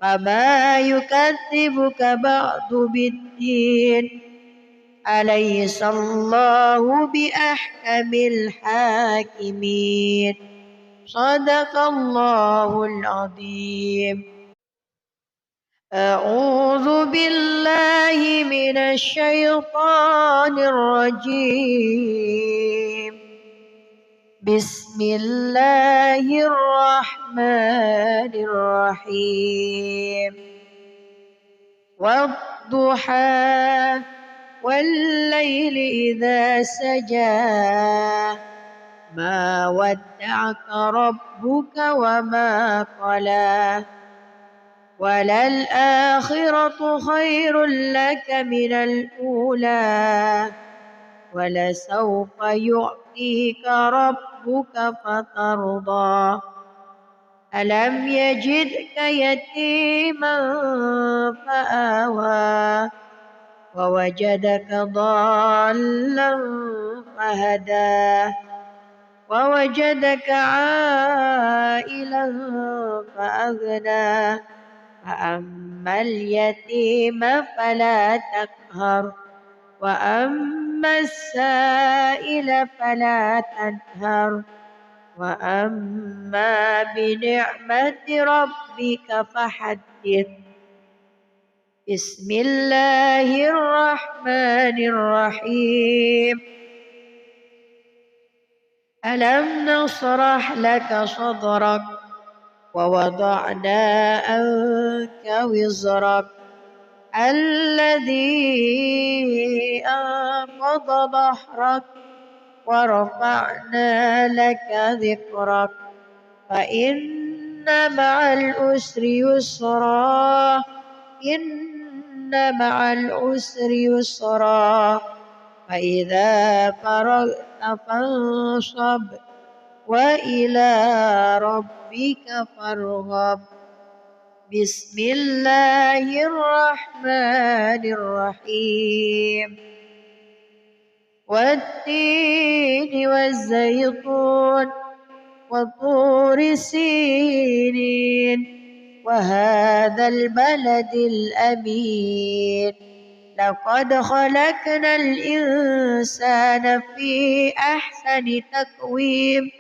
وما يكذبك بعد بالدين أليس الله بأحكم الحاكمين صدق الله العظيم. أعوذ بالله من الشيطان الرجيم. بسم الله الرحمن الرحيم. والضحى والليل إذا سجى ما ودعك ربك وما قلى وللآخرة خير لك من الأولى ولسوف يعطيك ربك فترضى ألم يجدك يتيما فآوى ووجدك ضالا فهدى ووجدك عائلا فأغنى فأما اليتيم فلا تقهر وأما السائل فلا تنهر وأما بنعمة ربك فحدث. بسم الله الرحمن الرحيم. ألم نشرح لك صدرك ووضعنا عنك وزرك الذي أنقض ظهرك ورفعنا لك ذكرك فإن مع العسر يسرا إن مع العسر يسرا فإذا فرغت فانصب وإلى ربك فارغب. بسم الله الرحمن الرحيم. والتين والزيتون وطور سينين وهذا البلد الأمين لقد خلقنا الإنسان في أحسن تقويم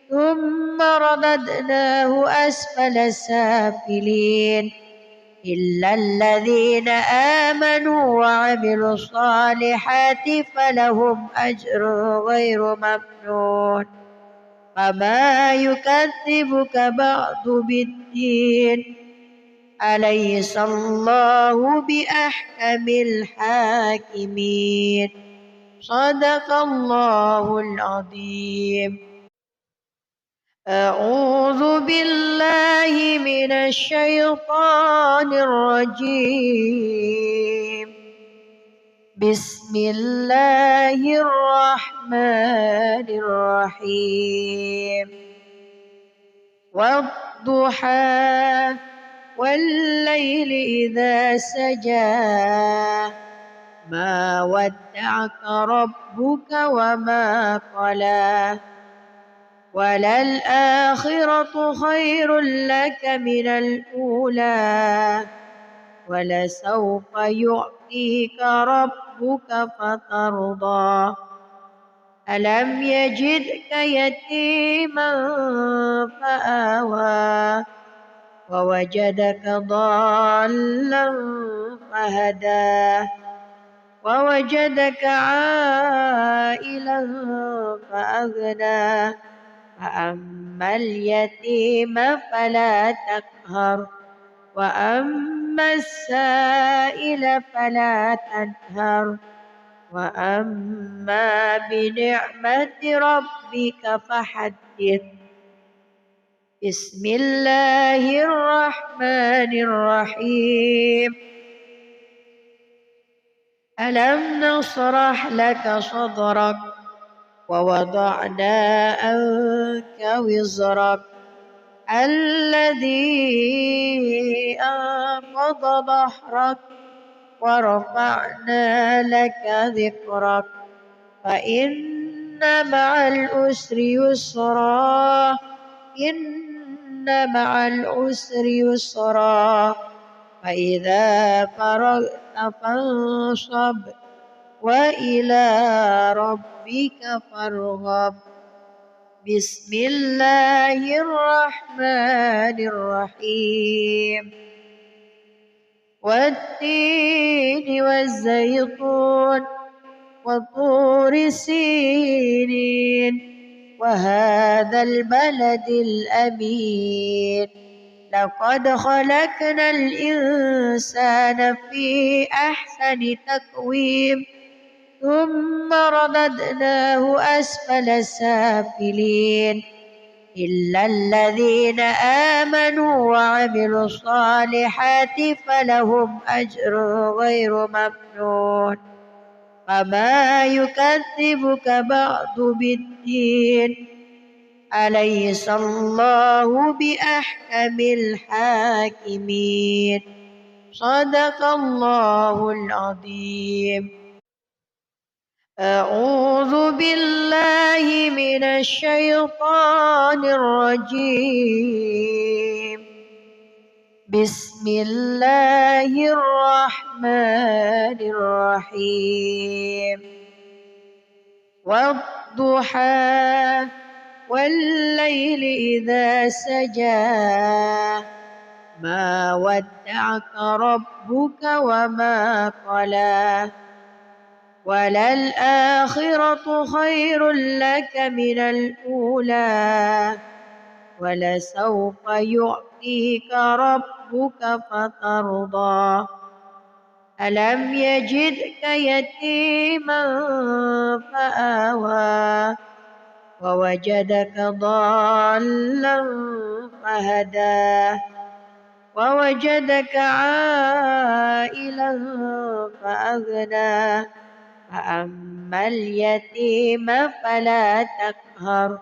ثم رددناه أسفل سافلين إلا الذين آمنوا وعملوا الصالحات فلهم أجر غير ممنون وما يكذبك بعد بالدين أليس الله بأحكم الحاكمين صدق الله العظيم. أعوذ بالله من الشيطان الرجيم. بسم الله الرحمن الرحيم. والضحى والليل إذا سجى ما ودعك ربك وما قلى وللآخرة خير لك من الأولى ولسوف يعطيك ربك فترضى ألم يجدك يتيما فآوى ووجدك ضالا فهدى ووجدك عائلا فأغنى فأما اليتيم فلا تقهر وأما السائل فلا تنهر وأما بنعمة ربك فحدث. بسم الله الرحمن الرحيم. ألم نشرح لك صدرك ووضعنا عنك وزرك الذي أنقض ظهرك ورفعنا لك ذكرك فإن مع العسر يسرا إن مع العسر يسرا فإذا فرغت فانصب وإلى ربك فارغب. بسم الله الرحمن الرحيم. والتين والزيتون وطور سينين وهذا البلد الأمين لقد خلقنا الإنسان في أحسن تقويم ثم رددناه أسفل سافلين إلا الذين آمنوا وعملوا الصالحات فلهم أجر غير ممنون. فما يكذبك بعد بالدين أليس الله بأحكم الحاكمين. صدق الله العظيم. أعوذ بالله من الشيطان الرجيم. بسم الله الرحمن الرحيم. والضحى والليل إذا سجى ما ودعك ربك وما قلى وللآخرة خير لك من الأولى ولسوف يعطيك ربك فترضى. ألم يجدك يتيما فآوى ووجدك ضالا فهدى ووجدك عائلا فأغنى فأما اليتيم فلا تقهر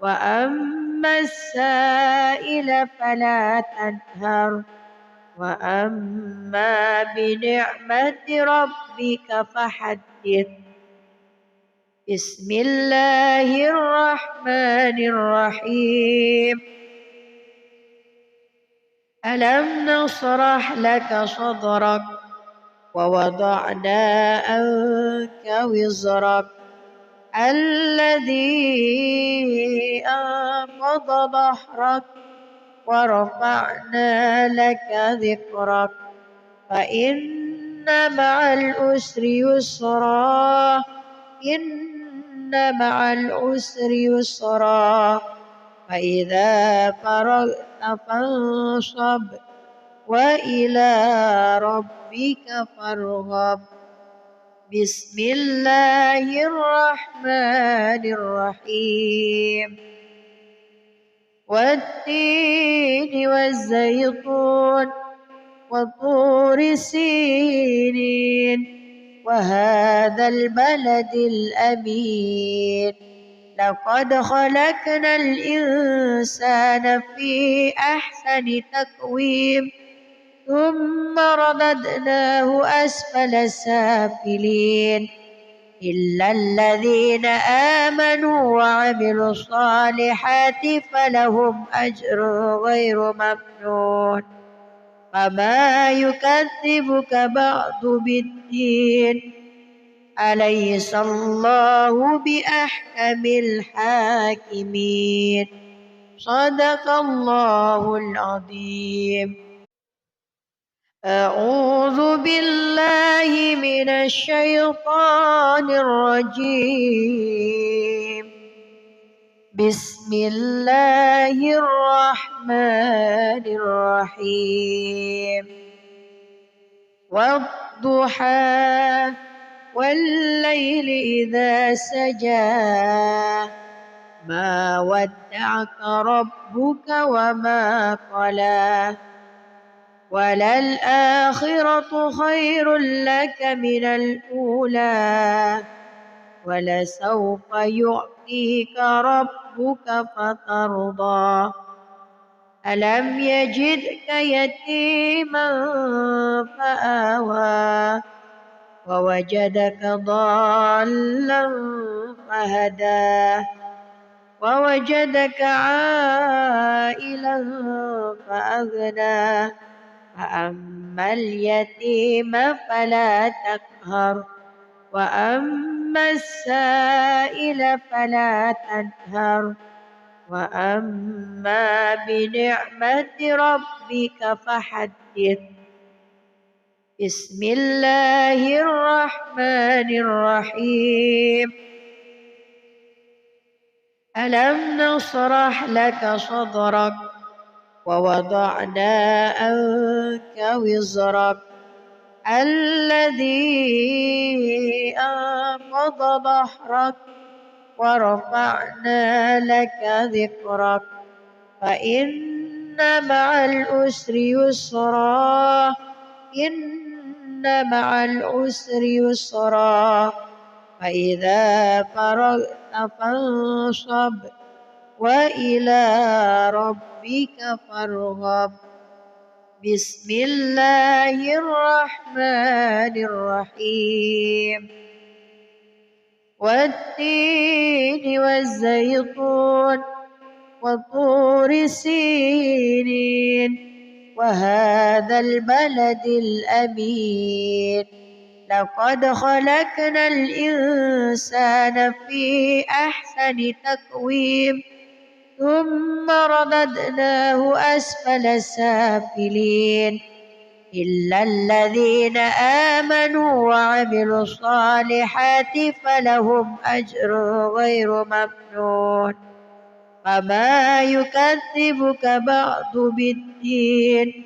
وأما السائل فلا تنهر وأما بنعمة ربك فحدث. بسم الله الرحمن الرحيم. ألم نشرح لك صدرك ووضعنا عنك وزرك الذي أنقض ظهرك ورفعنا لك ذكرك فإن مع العسر يسرا إن مع العسر يسرا فإذا فرغت فانصب وإلى ربك فارغب. بسم الله الرحمن الرحيم. والتين والزيتون وطور سينين وهذا البلد الأمين لقد خلقنا الإنسان في أحسن تقويم ثم رددناه أسفل سافلين إلا الذين آمنوا وعملوا الصالحات فلهم أجر غير ممنون. فما يكذبك بعد بالدين أليس الله بأحكم الحاكمين. صدق الله العظيم. أعوذ بالله من الشيطان الرجيم. بسم الله الرحمن الرحيم. والضحى والليل إذا سجى ما ودعك ربك وما قلى وللآخرة خير لك من الأولى ولسوف يعطيك ربك فترضى. ألم يجدك يتيما فآوى ووجدك ضالا فهدى ووجدك عائلا فأغنى فأما اليتيم فلا تقهر وأما السائل فلا تنهر وأما بنعمة ربك فحدث. بسم الله الرحمن الرحيم. ألم نشرح لك صدرك ووضعنا عنك وزرك الذي أنقض ظهرك ورفعنا لك ذكرك فإن مع العسر يسرا إن مع العسر يسرا فإذا فرغت فانصب وإلى ربك فارغب. بسم الله الرحمن الرحيم. والتين والزيتون وطور سينين وهذا البلد الأمين لقد خلقنا الإنسان في أحسن تقويم ثم رددناه أسفل سافلين إلا الذين آمنوا وعملوا الصالحات فلهم أجر غير ممنون. فما يكذبك بعد بالدين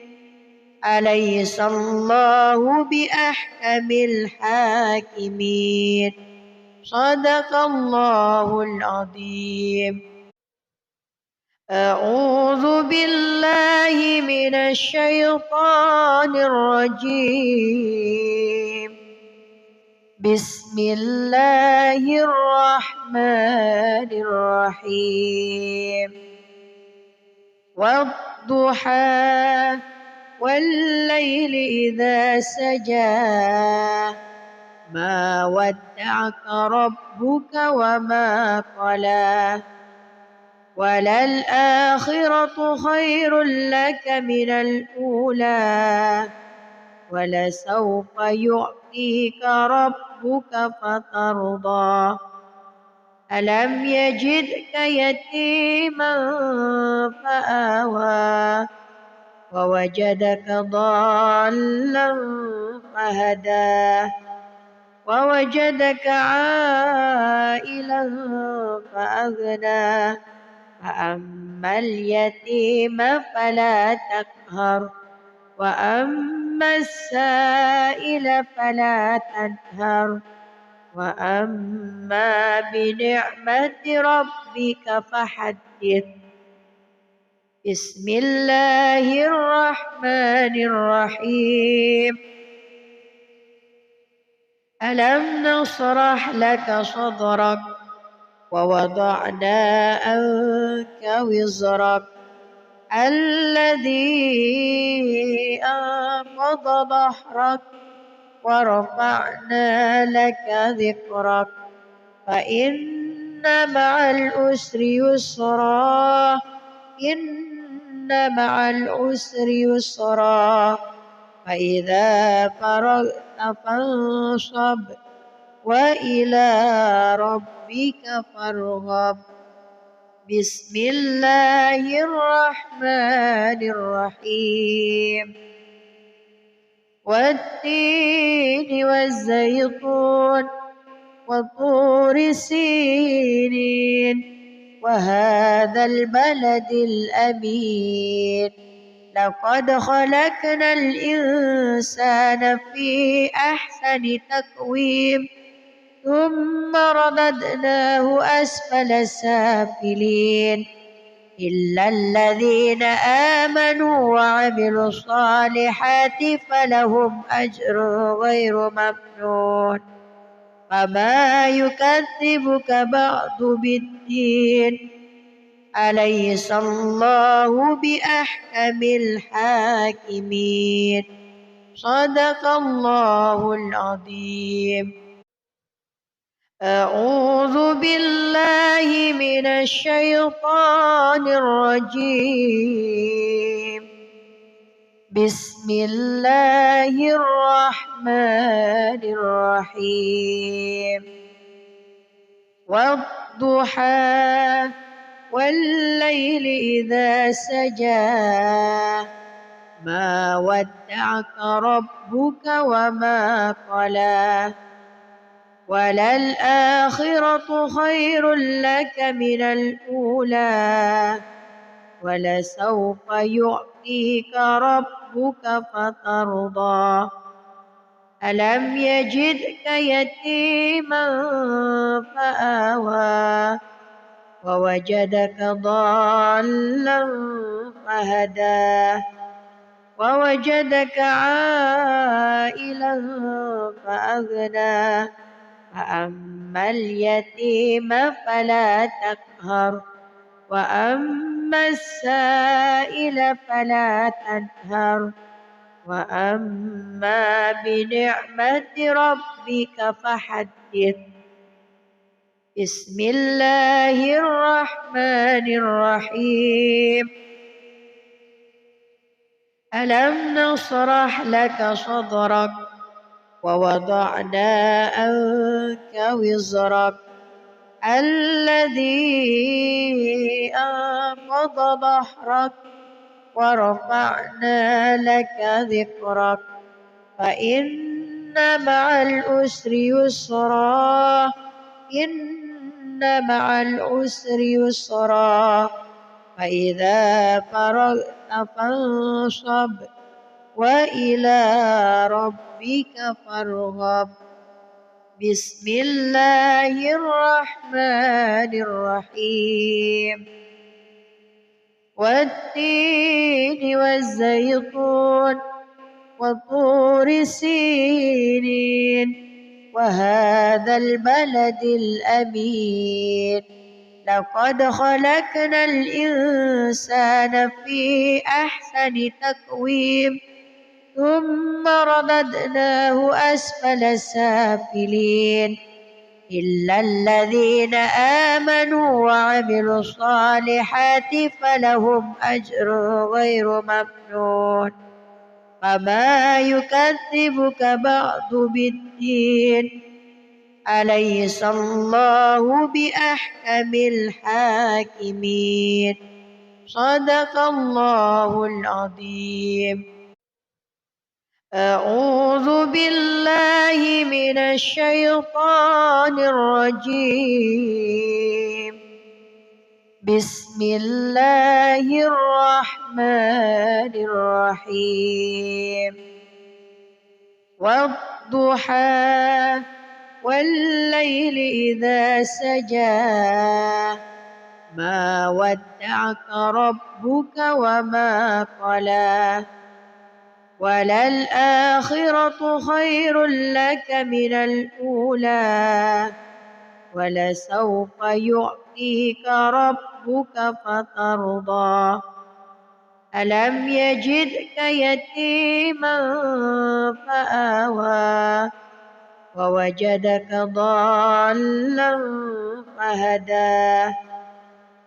أليس الله بأحكم الحاكمين. صدق الله العظيم. أعوذ بالله من الشيطان الرجيم. بسم الله الرحمن الرحيم. والضحى والليل إذا سجى ما ودعك ربك وما قلى وللآخرة خير لك من الأولى ولسوف يعطيك ربك فترضى. ألم يجدك يتيما فآوى ووجدك ضالا فهدى ووجدك عائلا فأغنى فأما اليتيم فلا تقهر وأما السائل فلا تنهر وأما بنعمة ربك فحدث. بسم الله الرحمن الرحيم. ألم نشرح لك صدرك ووضعنا عنك وزرك الذي أنقض ظهرك ورفعنا لك ذكرك فإن مع العسر يسرا إن مع العسر يسرا فإذا فرغت فانصب وإلى ربك فارغب. بسم الله الرحمن الرحيم. والتين والزيتون وطور سينين وهذا البلد الأمين لقد خلقنا الإنسان في أحسن تقويم ثم رددناه أسفل سافلين إلا الذين آمنوا وعملوا الصالحات فلهم أجر غير ممنون. فما يكذبك بعد بالدين أليس الله بأحكم الحاكمين. صدق الله العظيم. أعوذ بالله من الشيطان الرجيم. بسم الله الرحمن الرحيم. والضحى والليل إذا سجى ما ودعك ربك وما قلى وللآخرة خير لك من الأولى ولسوف يعطيك ربك فترضى ألم يجدك يتيما فآوى ووجدك ضالا فهدى ووجدك عائلا فأغنى فأما اليتيم فلا تقهر وأما السائل فلا تنهر وأما بنعمة ربك فحدث. بسم الله الرحمن الرحيم. ألم نشرح لك صدرك ووضعنا عنك وزرك الذي أنقض ظهرك ورفعنا لك ذكرك فإن مع العسر يسرا إن مع العسر يسرا فإذا فرغت فانصب وإلى ربك فارغب. بسم الله الرحمن الرحيم. والتين والزيتون وطور سينين وهذا البلد الأمين لقد خلقنا الإنسان في أحسن تقويم ثم رددناه أسفل سافلين إلا الذين آمنوا وعملوا الصالحات فلهم أجر غير ممنون فما يكذبك بعد بالدين أليس الله بأحكم الحاكمين صدق الله العظيم. أعوذ بالله من الشيطان الرجيم. بسم الله الرحمن الرحيم. والضحى والليل إذا سجى ما ودعك ربك وما قلى وللآخرة خير لك من الأولى ولسوف يعطيك ربك فترضى ألم يجدك يتيما فآوى ووجدك ضالا فهدى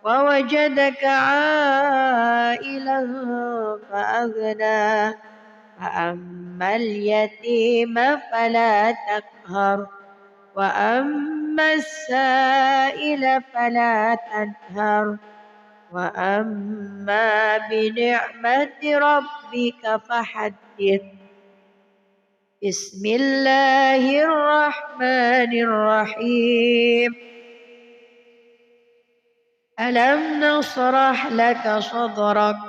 ووجدك عائلا فأغنى فأما اليتيم فلا تقهر وأما السائل فلا تنهر وأما بنعمة ربك فحدث. بسم الله الرحمن الرحيم. ألم نشرح لك صدرك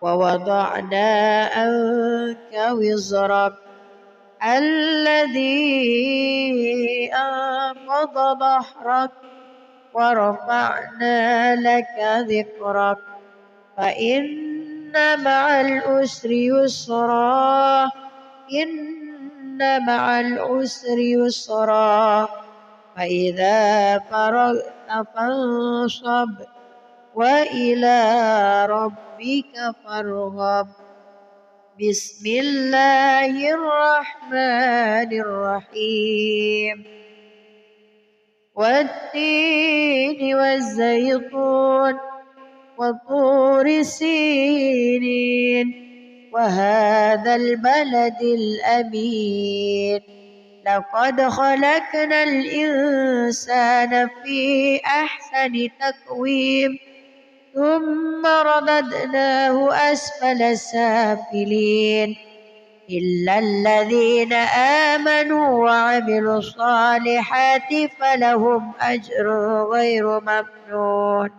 ووضعنا عنك وزرك الذي أنقض ظهرك ورفعنا لك ذكرك فإن مع العسر يسرا إن مع العسر يسرا فإذا فرغت فانصب وإلى ربك فارغب. بسم الله الرحمن الرحيم. والتين والزيتون وطور سينين وهذا البلد الأمين لقد خلقنا الإنسان في أحسن تقويم ثم رددناه أسفل سافلين إلا الذين آمنوا وعملوا الصالحات فلهم أجر غير ممنون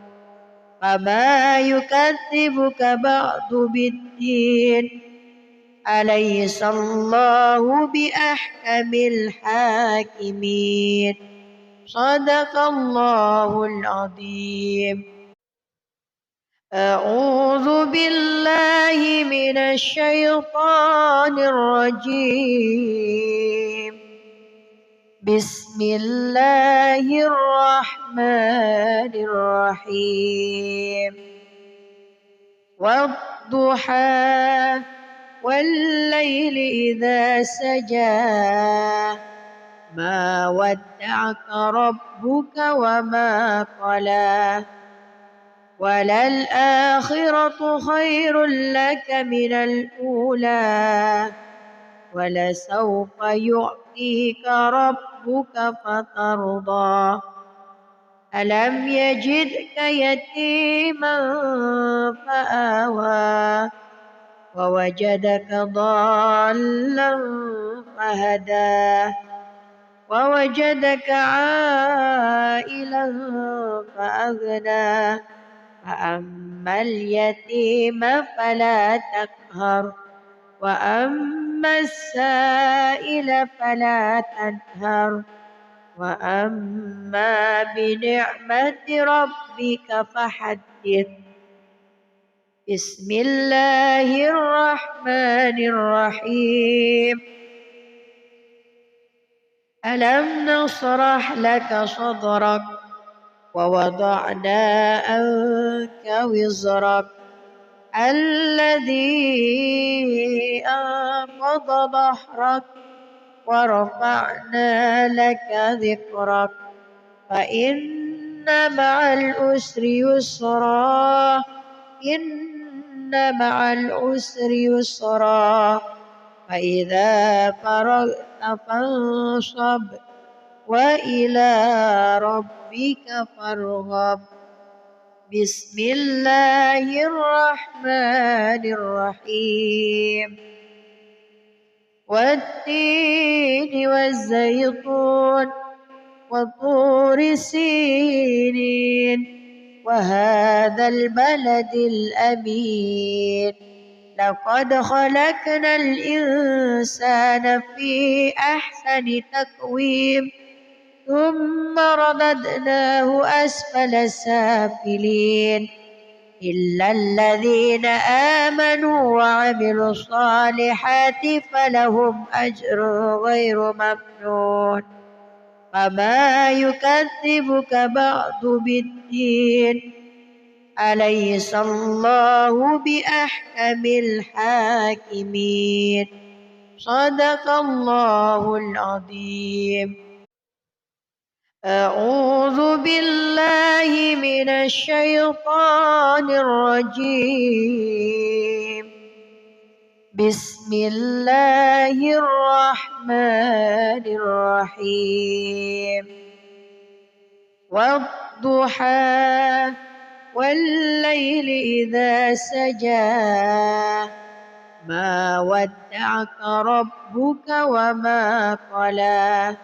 فما يكذبك بعد بالدين أليس الله بأحكم الحاكمين صدق الله العظيم. أعوذ بالله من الشيطان الرجيم. بسم الله الرحمن الرحيم. والضحى والليل إذا سجى ما ودعك ربك وما قلى وللآخرة خير لك من الأولى ولسوف يعطيك ربك فترضى ألم يجدك يتيما فآوى ووجدك ضالا فهدى ووجدك عائلا فأغنى فأما اليتيم فلا تقهر وأما السائل فلا تنهر وأما بنعمة ربك فحدث. بسم الله الرحمن الرحيم. ألم نشرح لك صدرك ووضعنا عنك وزرك الذي أنقض ظهرك ورفعنا لك ذكرك فإن مع العسر يسرا إن مع العسر يسرا فإذا فرغت فانصب وإلى ربك فارغب. بسم الله الرحمن الرحيم. والتين والزيتون وطور سينين وهذا البلد الأمين لقد خلقنا الإنسان في أحسن تقويم ثم رددناه أسفل سافلين إلا الذين آمنوا وعملوا الصالحات فلهم أجر غير ممنون فما يكذبك بعد بالدين أليس الله بأحكم الحاكمين صدق الله العظيم. أعوذ بالله من الشيطان الرجيم. بسم الله الرحمن الرحيم. والضحى والليل إذا سجى ما ودعك ربك وما قلى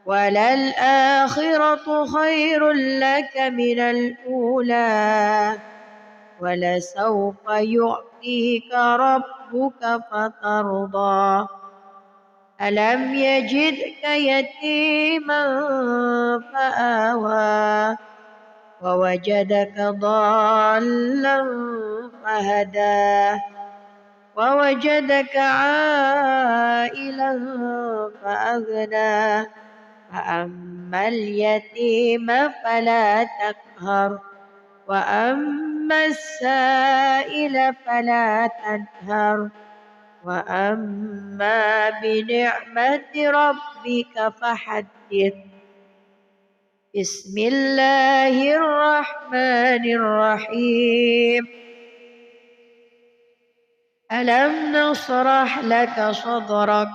وللآخرة خير لك من الأولى ولسوف يعطيك ربك فترضى ألم يجدك يتيما فآوى ووجدك ضالا فهدى ووجدك عائلا فأغنى فأما اليتيم فلا تقهر وأما السائل فلا تنهر وأما بنعمة ربك فحدث. بسم الله الرحمن الرحيم ألم نشرح لك صدرك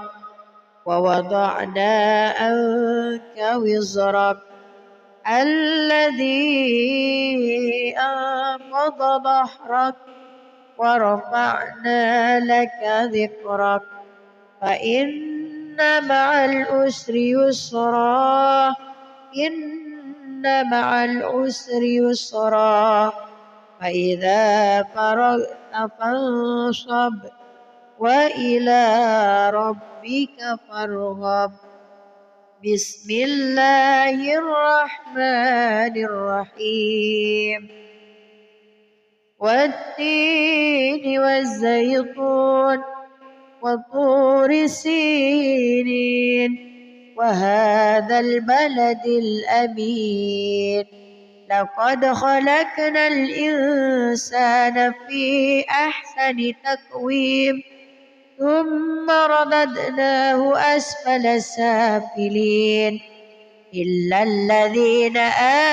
ووضعنا عنك وزرك الذي أنقض ظهرك ورفعنا لك ذكرك فإن مع العسر يسرا إن مع العسر يسرا فإذا فرغت فانصب وإلى ربك فارغب بسم الله الرحمن الرحيم والتين والزيتون وطور سينين وهذا البلد الأمين لقد خلقنا الإنسان في أحسن تقويم ثم رددناه أسفل سافلين إلا الذين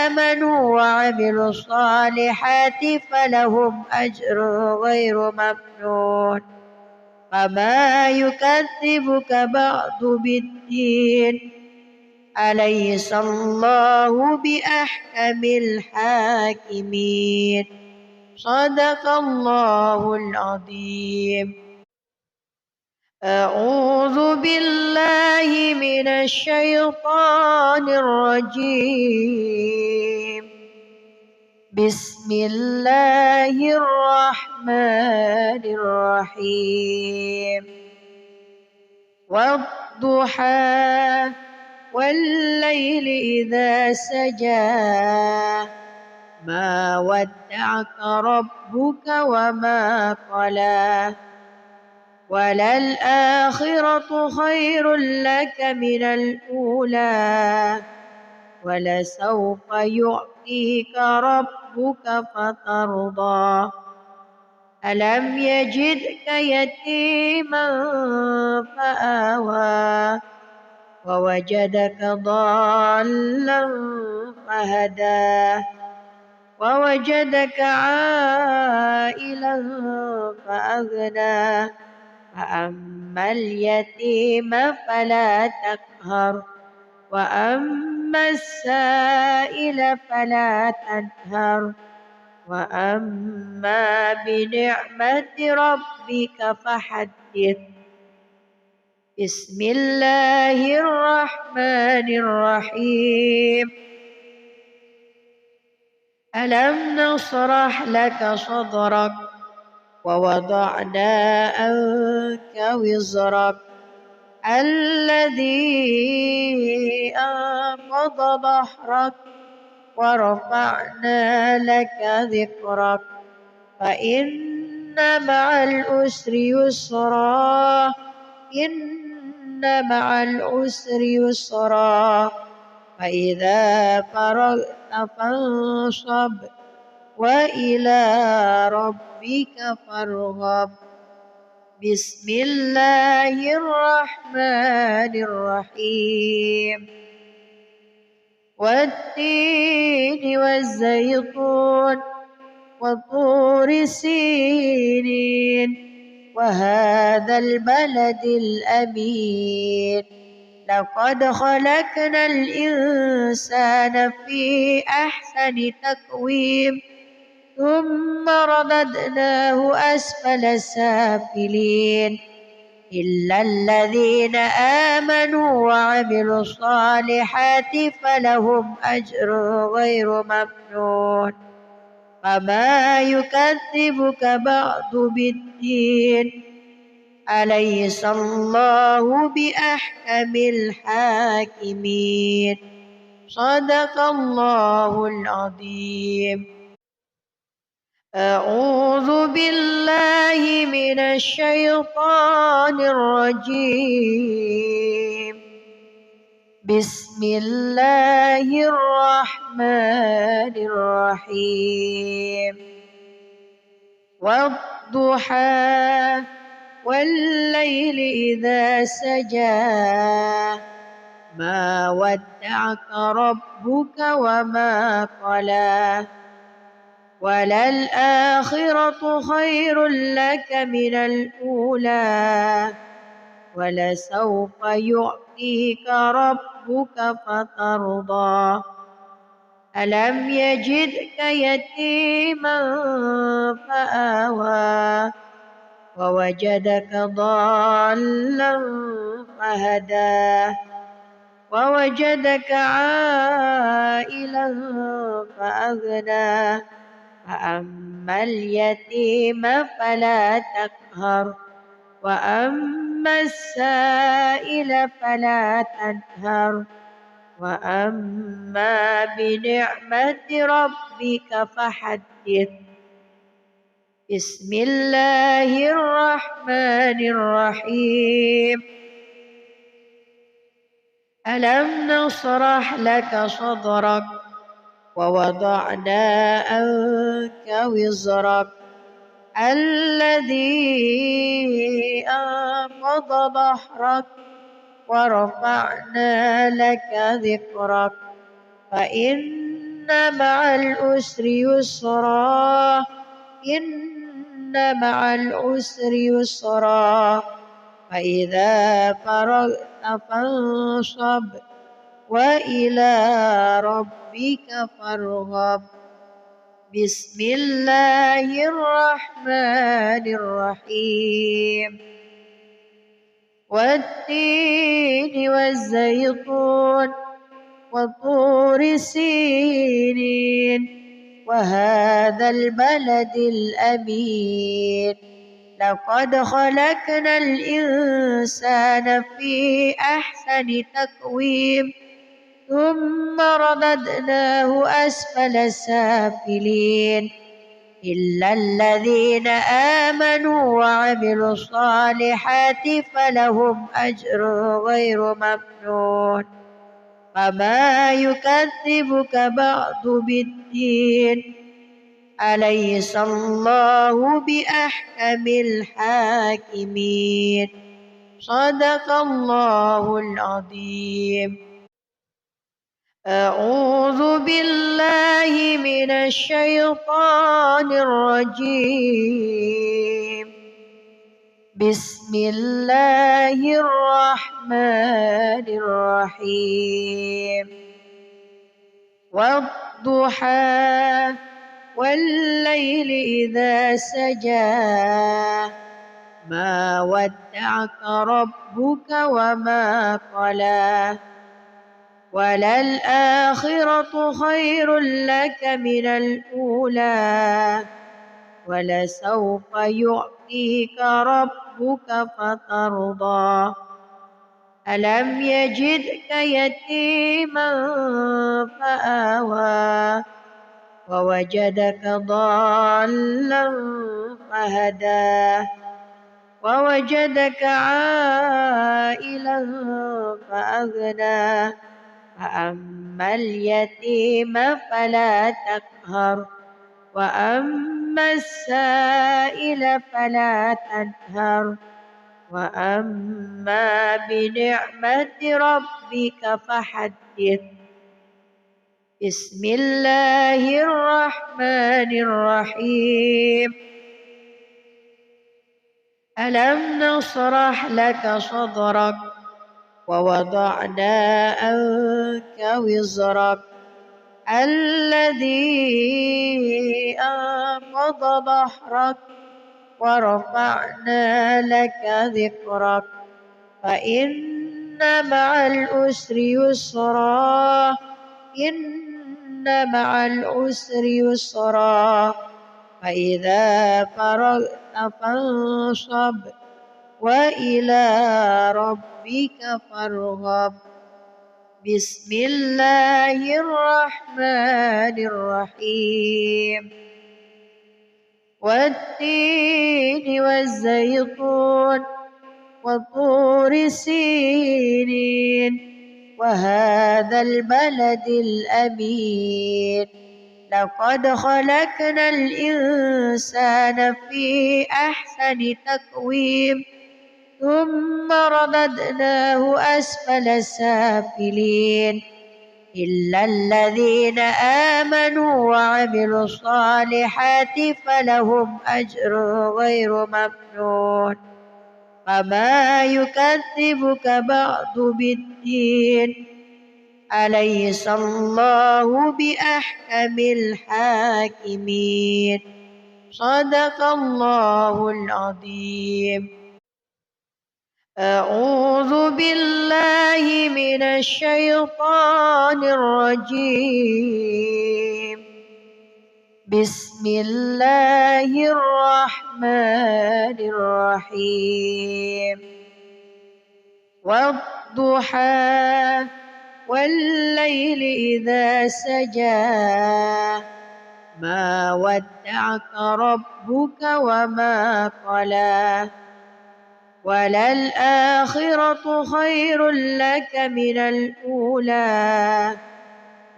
آمنوا وعملوا الصالحات فلهم أجر غير ممنون فما يكذبك بعد بالدين أليس الله بأحكم الحاكمين صدق الله العظيم. أعوذ بالله من الشيطان الرجيم بسم الله الرحمن الرحيم والضحى والليل إذا سجى ما ودعك ربك وما قلى وللآخرة خير لك من الأولى ولسوف يعطيك ربك فترضى ألم يجدك يتيما فآوى ووجدك ضالا فهدى ووجدك عائلا فأغنى فأما اليتيم فلا تقهر وأما السائل فلا تنهر وأما بنعمة ربك فحدث بسم الله الرحمن الرحيم ألم نشرح لك صدرك ووضعنا عنك وزرك الذي أنقض ظهرك ورفعنا لك ذكرك فإن مع العسر يسرا إن مع العسر يسرا فإذا فرغت فانصب وإلى ربك فارغب بسم الله الرحمن الرحيم والتين والزيتون وطور سينين وهذا البلد الأمين لقد خلقنا الإنسان في أحسن تقويم ثم رددناه أسفل سافلين إلا الذين آمنوا وعملوا الصالحات فلهم أجر غير ممنون فما يكذبك بعد بالدين أليس الله بأحكم الحاكمين صدق الله العظيم. أعوذ بالله من الشيطان الرجيم بسم الله الرحمن الرحيم والضحى والليل إذا سجى ما ودعك ربك وما قلى وللآخرة خير لك من الأولى ولسوف يعطيك ربك فترضى ألم يجدك يتيما فآوى ووجدك ضالا فهدى ووجدك عائلا فأغنى فأما اليتيم فلا تقهر وأما السائل فلا تنهر وأما بنعمة ربك فحدث بسم الله الرحمن الرحيم ألم نشرح لك صدرك ووضعنا عنك وزرك الذي أنقض ظهرك ورفعنا لك ذكرك فإن مع العسر يسرا إن مع العسر يسرا فإذا فرغت فانصب وإلى ربك فارغب بسم الله الرحمن الرحيم والتين والزيتون وطور سينين وهذا البلد الأمين لقد خلقنا الإنسان في أحسن تقويم ثم رددناه أسفل سافلين إلا الذين آمنوا وعملوا الصالحات فلهم أجر غير ممنون فما يكذبك بعد بالدين أليس الله بأحكم الحاكمين صدق الله العظيم أعوذ بالله من الشيطان الرجيم بسم الله الرحمن الرحيم والضحى والليل إذا سجى ما ودعك ربك وما قلى وللآخرة خير لك من الأولى ولسوف يعطيك ربك فترضى ألم يجدك يتيما فآوى ووجدك ضالا فهدى ووجدك عائلا فأغنى فأما اليتيم فلا تقهر وأما السائل فلا تنهر وأما بنعمة ربك فحدث بسم الله الرحمن الرحيم ألم نشرح لك صدرك ووضعنا عنك وزرك الذي أنقض ظهرك ورفعنا لك ذكرك فإن مع العسر يسرا إن مع العسر يسرا فإذا فرغت فانصب وإلى ربك فارغب بسم الله الرحمن الرحيم والتين والزيتون وطور سينين وهذا البلد الأمين لقد خلقنا الإنسان في أحسن تقويم ثم رددناه أسفل سافلين إلا الذين آمنوا وعملوا الصالحات فلهم أجر غير ممنون وما يكذبك بعد بالدين أليس الله بأحكم الحاكمين صدق الله العظيم. أعوذ بالله من الشيطان الرجيم. بسم الله الرحمن الرحيم. والضحى والليل إذا سجى ما ودعك ربك وما قلى وللآخرة خير لك من الأولى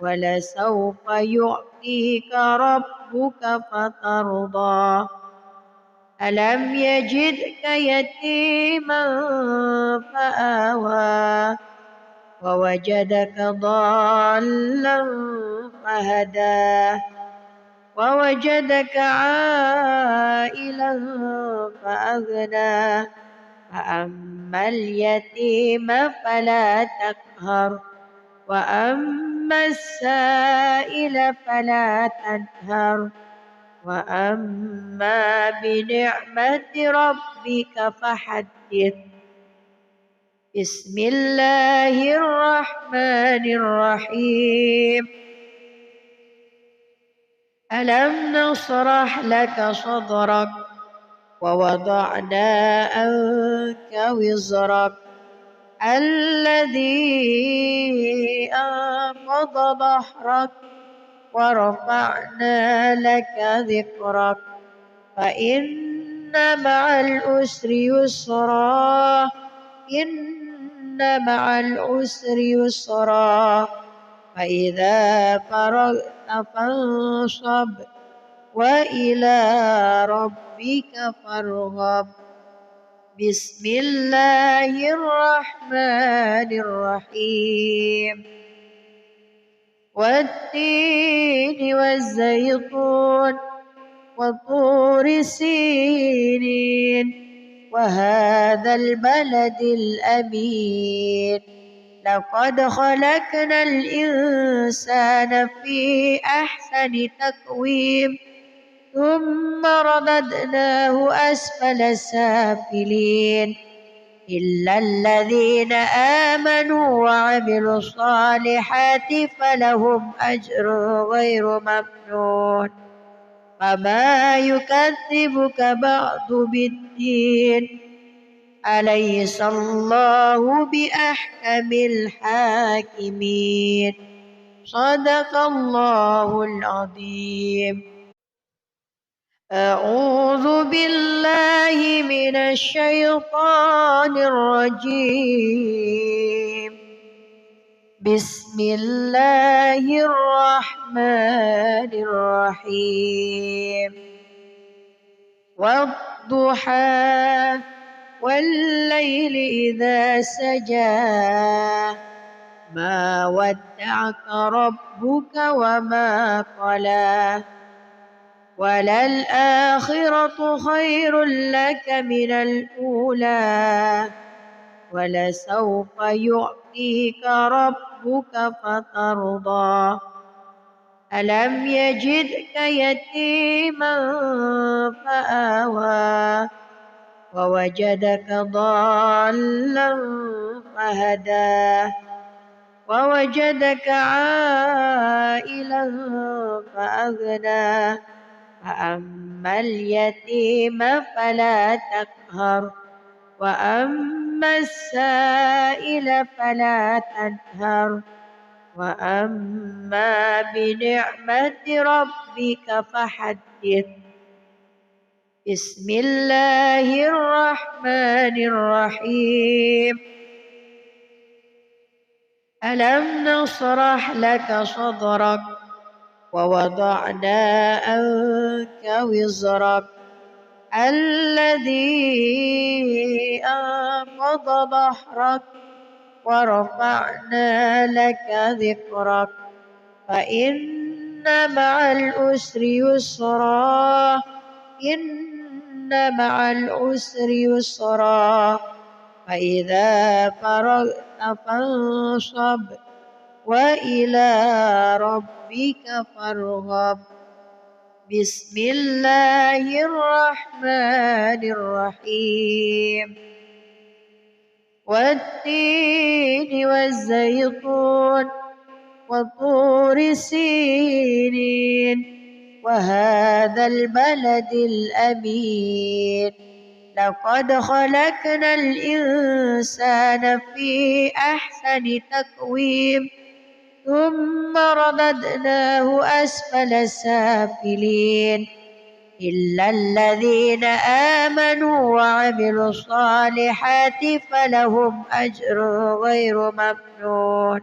ولسوف يعطيك ربك فترضى ألم يجدك يتيما فآوى ووجدك ضالا فهدى ووجدك عائلا فأغنى فأما اليتيم فلا تقهر وأما السائل فلا تنهر وأما بنعمة ربك فحدث. بسم الله الرحمن الرحيم. ألم نشرح لك صدرك ووضعنا عنك وزرك الذي أنقض ظهرك ورفعنا لك ذكرك فإن مع العسر يسرا إن مع العسر يسرا فإذا فرغت فانصب وإلى ربك فارغب. بسم الله الرحمن الرحيم. والتين والزيتون وطور سينين وهذا البلد الأمين لقد خلقنا الإنسان في أحسن تقويم ثم رددناه أسفل سافلين إلا الذين آمنوا وعملوا الصالحات فلهم أجر غير ممنون وما يكذبك بعد بالدين أليس الله بأحكم الحاكمين صدق الله العظيم. أعوذ بالله من الشيطان الرجيم. بسم الله الرحمن الرحيم. والضحى والليل إذا سجى ما ودعك ربك وما قلى وللآخرة خير لك من الأولى ولسوف يعطيك ربك فترضى ألم يجدك يتيما فآوى ووجدك ضالا فهدى ووجدك عائلا فأغنى فأما اليتيم فلا تقهر وأما السائل فلا تنهر وأما بنعمة ربك فحدث. بسم الله الرحمن الرحيم. ألم نشرح لك صدرك ووضعنا عنك وزرك الذي أنقض ظهرك ورفعنا لك ذكرك فإن مع العسر يسرا إن مع العسر يسرا فإذا فرغت فانصب وإلى ربك فارغب بسم الله الرحمن الرحيم والتين والزيتون وطور سينين وهذا البلد الأمين لقد خلقنا الإنسان في أحسن تقويم ثم رددناه أسفل سافلين إلا الذين آمنوا وعملوا الصالحات فلهم أجر غير ممنون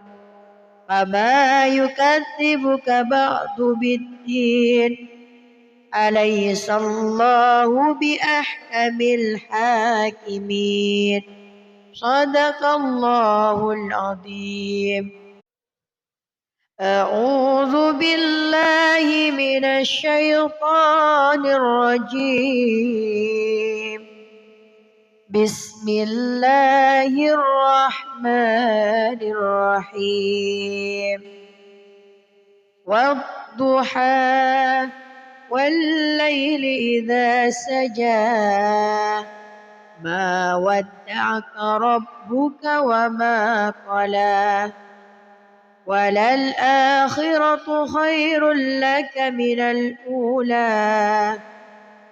فما يكذبك بعد بالدين أليس الله بأحكم الحاكمين صدق الله العظيم. أعوذ بالله من الشيطان الرجيم بسم الله الرحمن الرحيم والضحى والليل إذا سجى ما ودعك ربك وما قلى وللآخرة خير لك من الأولى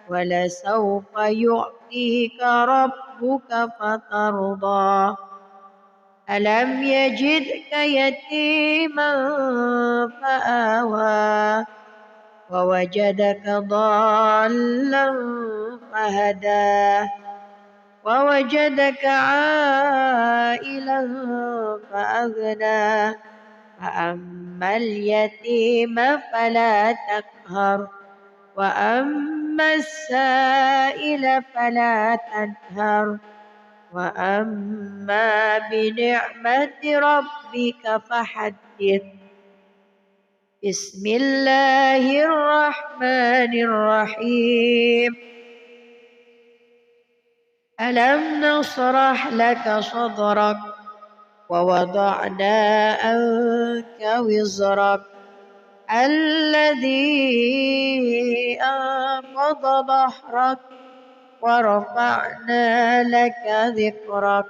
ولسوف يعطيك ربك فترضى ألم يجدك يتيما فآوى ووجدك ضالا فهدى ووجدك عائلا فأغنى فأما اليتيم فلا تقهر وأما السائل فلا تنهر وأما بنعمة ربك فحدث بسم الله الرحمن الرحيم ألم نشرح لك صدرك ووضعنا عنك وزرك الذي أنقض ظهرك ورفعنا لك ذكرك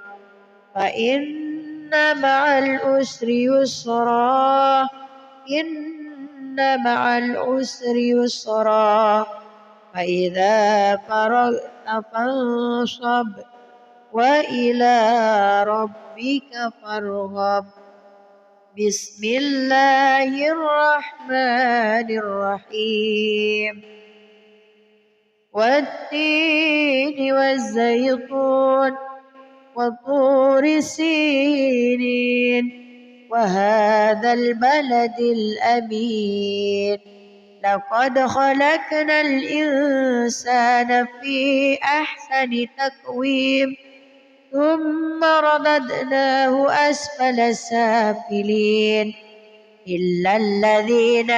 فإن مع العسر يسرا إن مع العسر يسرا فإذا فرغت فانصب وإلى ربك فارغب بسم الله الرحمن الرحيم والتين والزيتون وطور سينين وهذا البلد الأمين لقد خلقنا الإنسان في أحسن تقويم ثم رددناه أسفل سافلين إلا الذين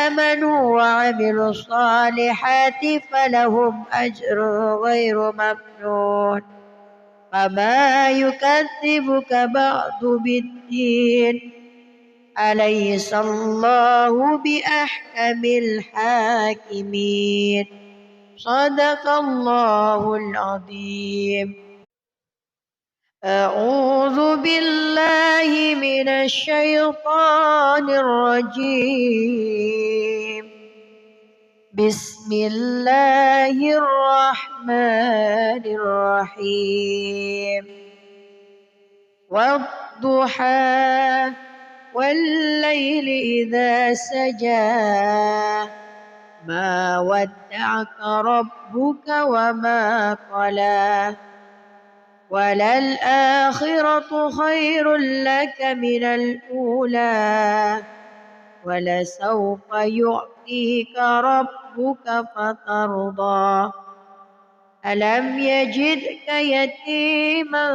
آمنوا وعملوا الصالحات فلهم أجر غير ممنون فما يكذبك بعد بالدين أليس الله بأحكم الحاكمين صدق الله العظيم. أعوذ بالله من الشيطان الرجيم بسم الله الرحمن الرحيم والضحى والليل إذا سجى ما ودعك ربك وما قلى وللآخرة خير لك من الأولى ولسوف يعطيك ربك فترضى ألم يجدك يتيما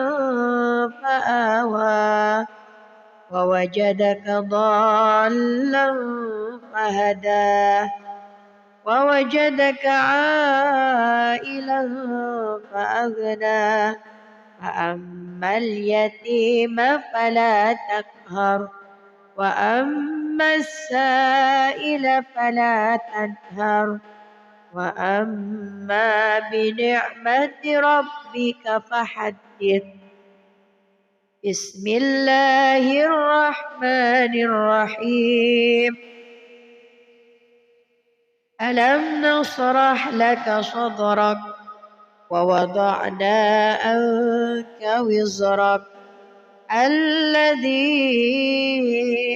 فآوى ووجدك ضالا فهدى ووجدك عائلا فأغنى فأما اليتيم فلا تقهر وأما السائل فلا تنهر وأما بنعمة ربك فحدث. بسم الله الرحمن الرحيم. ألم نشرح لك صدرك ووضعنا عنك وزرك الذي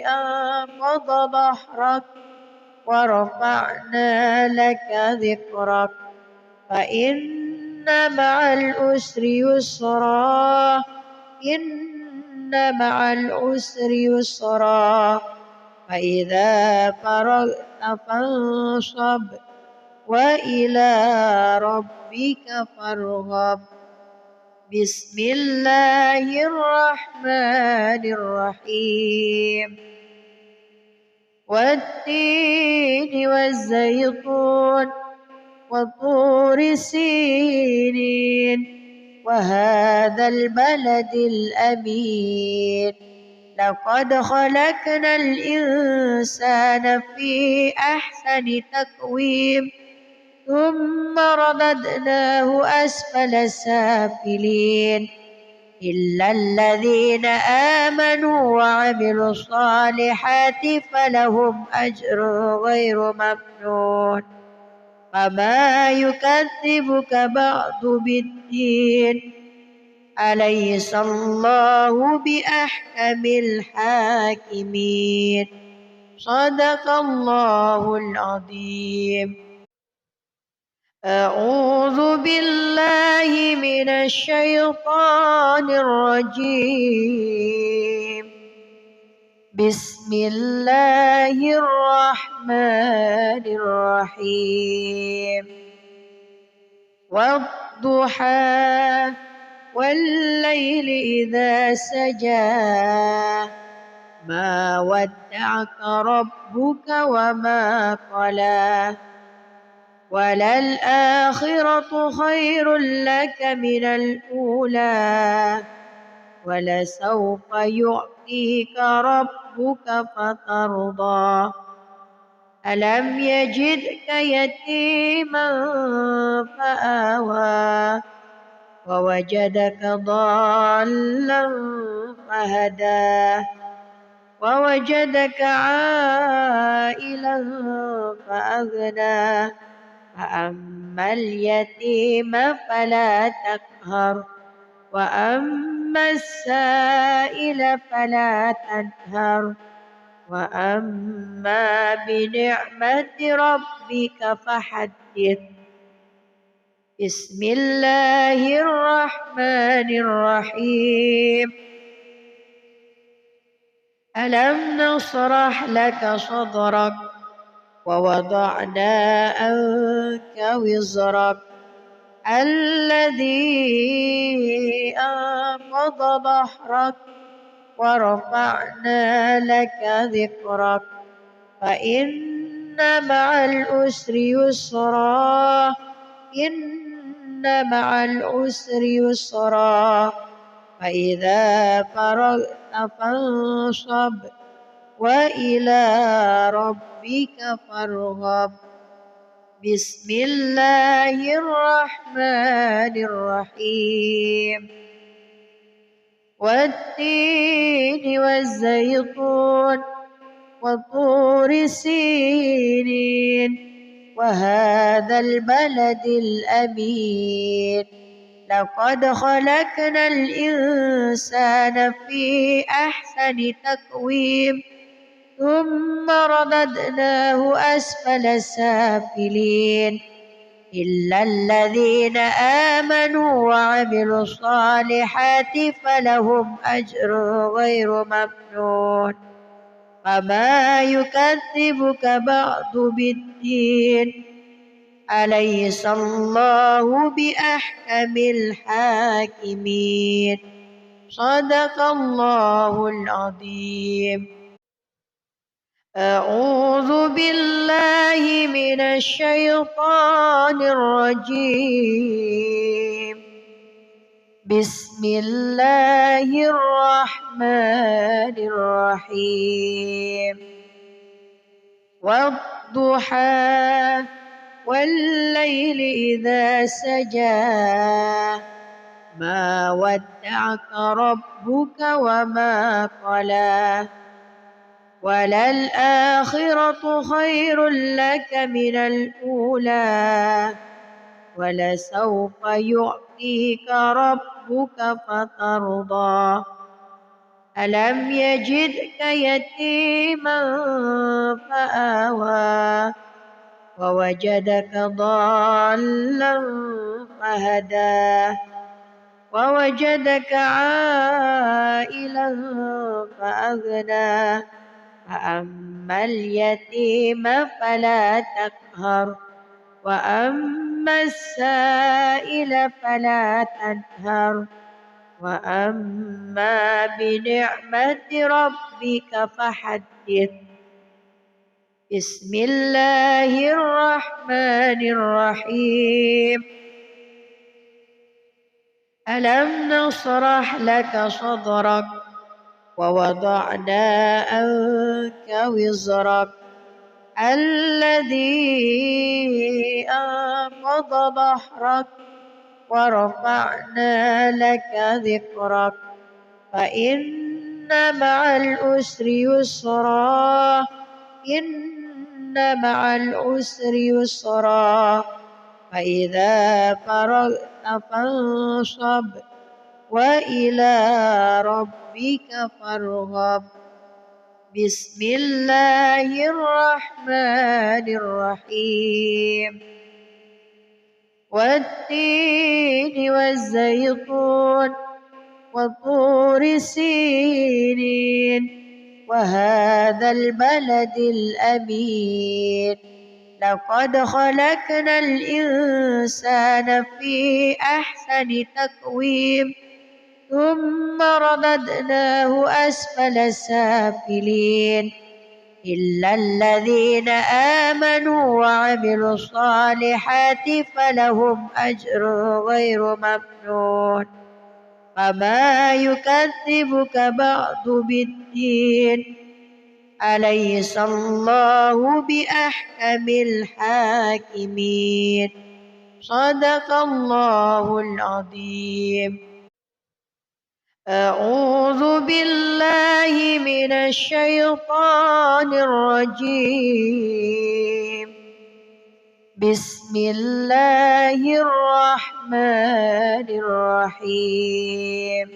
أنقض ظهرك ورفعنا لك ذكرك فإن مع العسر يسرا إن مع العسر يسرا فإذا فرغت فانصب وإلى ربك فارغب. بسم الله الرحمن الرحيم. والتين والزيتون وطور سينين وهذا البلد الأمين لقد خلقنا الإنسان في أحسن تقويم ثم رددناه أسفل سافلين إلا الذين آمنوا وعملوا الصالحات فلهم أجر غير ممنون فما يكذبك بعد بالدين أليس الله بأحكم الحاكمين. صدق الله العظيم. أعوذ بالله من الشيطان الرجيم. بسم الله الرحمن الرحيم. والضحى والليل إذا سجى ما ودعك ربك وما قلى وللآخرة خير لك من الأولى ولسوف يعطيك ربك فترضى ألم يجدك يتيما فآوى ووجدك ضالا فهدى ووجدك عائلا فأغنى فأما اليتيم فلا تقهر وأما السائل فلا تنهر وأما بنعمة ربك فحدث. بسم الله الرحمن الرحيم. ألم نشرح لك صدرك ووضعنا عنك وزرك الذي أنقض ظهرك ورفعنا لك ذكرك فإن مع العسر يسرا إن مع العسر يسرا فإذا فرغت فانصب وإلى ربك فارغب. بسم الله الرحمن الرحيم. والتين والزيتون وطور سينين وهذا البلد الأمين لقد خلقنا الإنسان في أحسن تقويم ثم رددناه أسفل سافلين إلا الذين آمنوا وعملوا الصالحات فلهم أجر غير ممنون فما يكذبك بعد بالدين أليس الله بأحكم الحاكمين. صدق الله العظيم. أعوذ بالله من الشيطان الرجيم. بسم الله الرحمن الرحيم. والضحى والليل إذا سجى ما ودعك ربك وما قلى وللآخرة خير لك من الأولى ولسوف يعطيك ربك فترضى ألم يجدك يتيما فآوى ووجدك ضالا فهدى ووجدك عائلا فأغنى فأما اليتيم فلا تقهر وأما السائل فلا تنهر وأما بنعمة ربك فحدث. بسم الله الرحمن الرحيم. ألم نشرح لك صدرك ووضعنا عنك وزرك الذي أنقض ظهرك ورفعنا لك ذكرك فإن مع العسر يسرا إن مع العسر يسرا فإذا فرغت فانصب وإلى ربك فارغب. بسم الله الرحمن الرحيم. والتين والزيتون وطور سينين وهذا البلد الأمين لقد خلقنا الإنسان في أحسن تقويم ثم رددناه أسفل سافلين إلا الذين آمنوا وعملوا الصالحات فلهم أجر غير ممنون فما يكذبك بعد بالدين أليس الله بأحكم الحاكمين. صدق الله العظيم. أعوذ بالله من الشيطان الرجيم. بسم الله الرحمن الرحيم.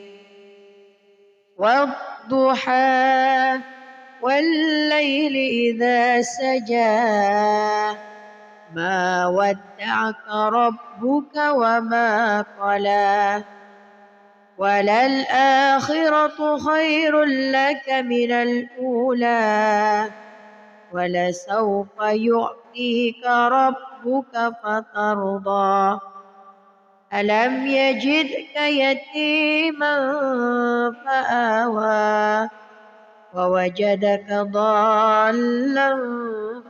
والضحى والليل إذا سجى ما ودعك ربك وما قلى وللآخرة خير لك من الأولى ولسوف يعطيك ربك فترضى ألم يجدك يتيما فآوى ووجدك ضالا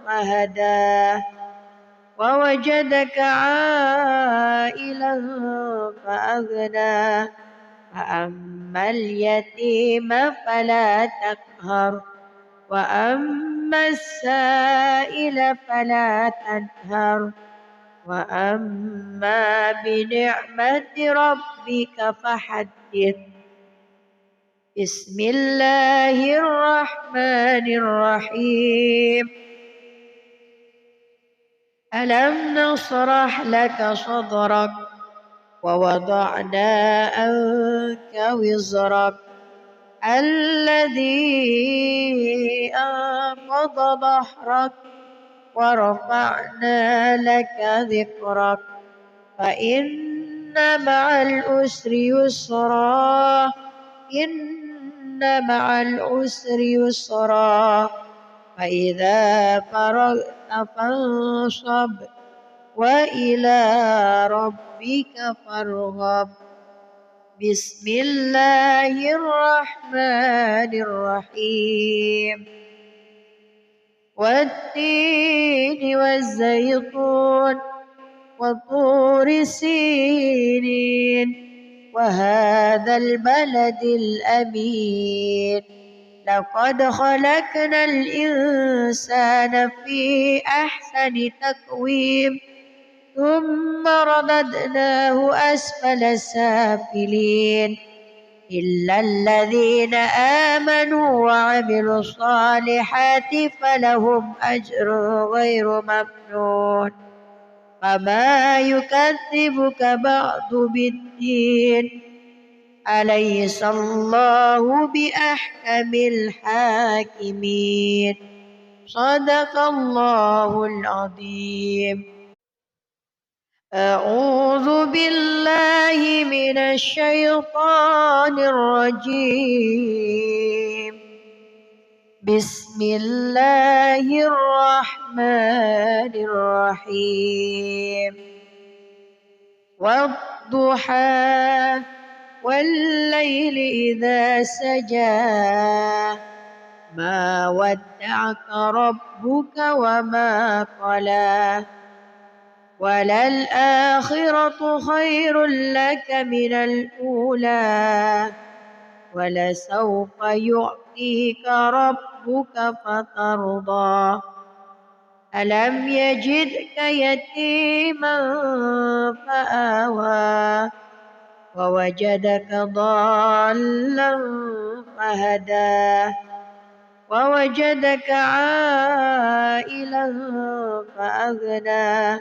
فهدى ووجدك عائلا فأغنى فأما اليتيم فلا تقهر وأما السائل فلا تنهر وأما بنعمة ربك فحدث. بسم الله الرحمن الرحيم. ألم نشرح لك صدرك ووضعنا عنك وزرك الذي أنقض ظهرك ورفعنا لك ذكرك فإن مع العسر يسرا إن مع العسر يسرا فإذا فرغت فانصب وإلى ربك فارغب. بسم الله الرحمن الرحيم. والتين والزيتون وطور سينين وهذا البلد الأمين لقد خلقنا الإنسان في أحسن تقويم ثم رددناه أسفل سافلين إلا الذين آمنوا وعملوا الصالحات فلهم أجر غير ممنون. فما يكذبك بعد بالدين أليس الله بأحكم الحاكمين. صدق الله العظيم. أعوذ بالله من الشيطان الرجيم. بسم الله الرحمن الرحيم. والضحى والليل إذا سجى ما ودعك ربك وما قلى وللآخرة خير لك من الأولى ولسوف يعطيك ربك فترضى. ألم يجدك يتيما فآوى ووجدك ضالا فهدى ووجدك عائلا فأغنى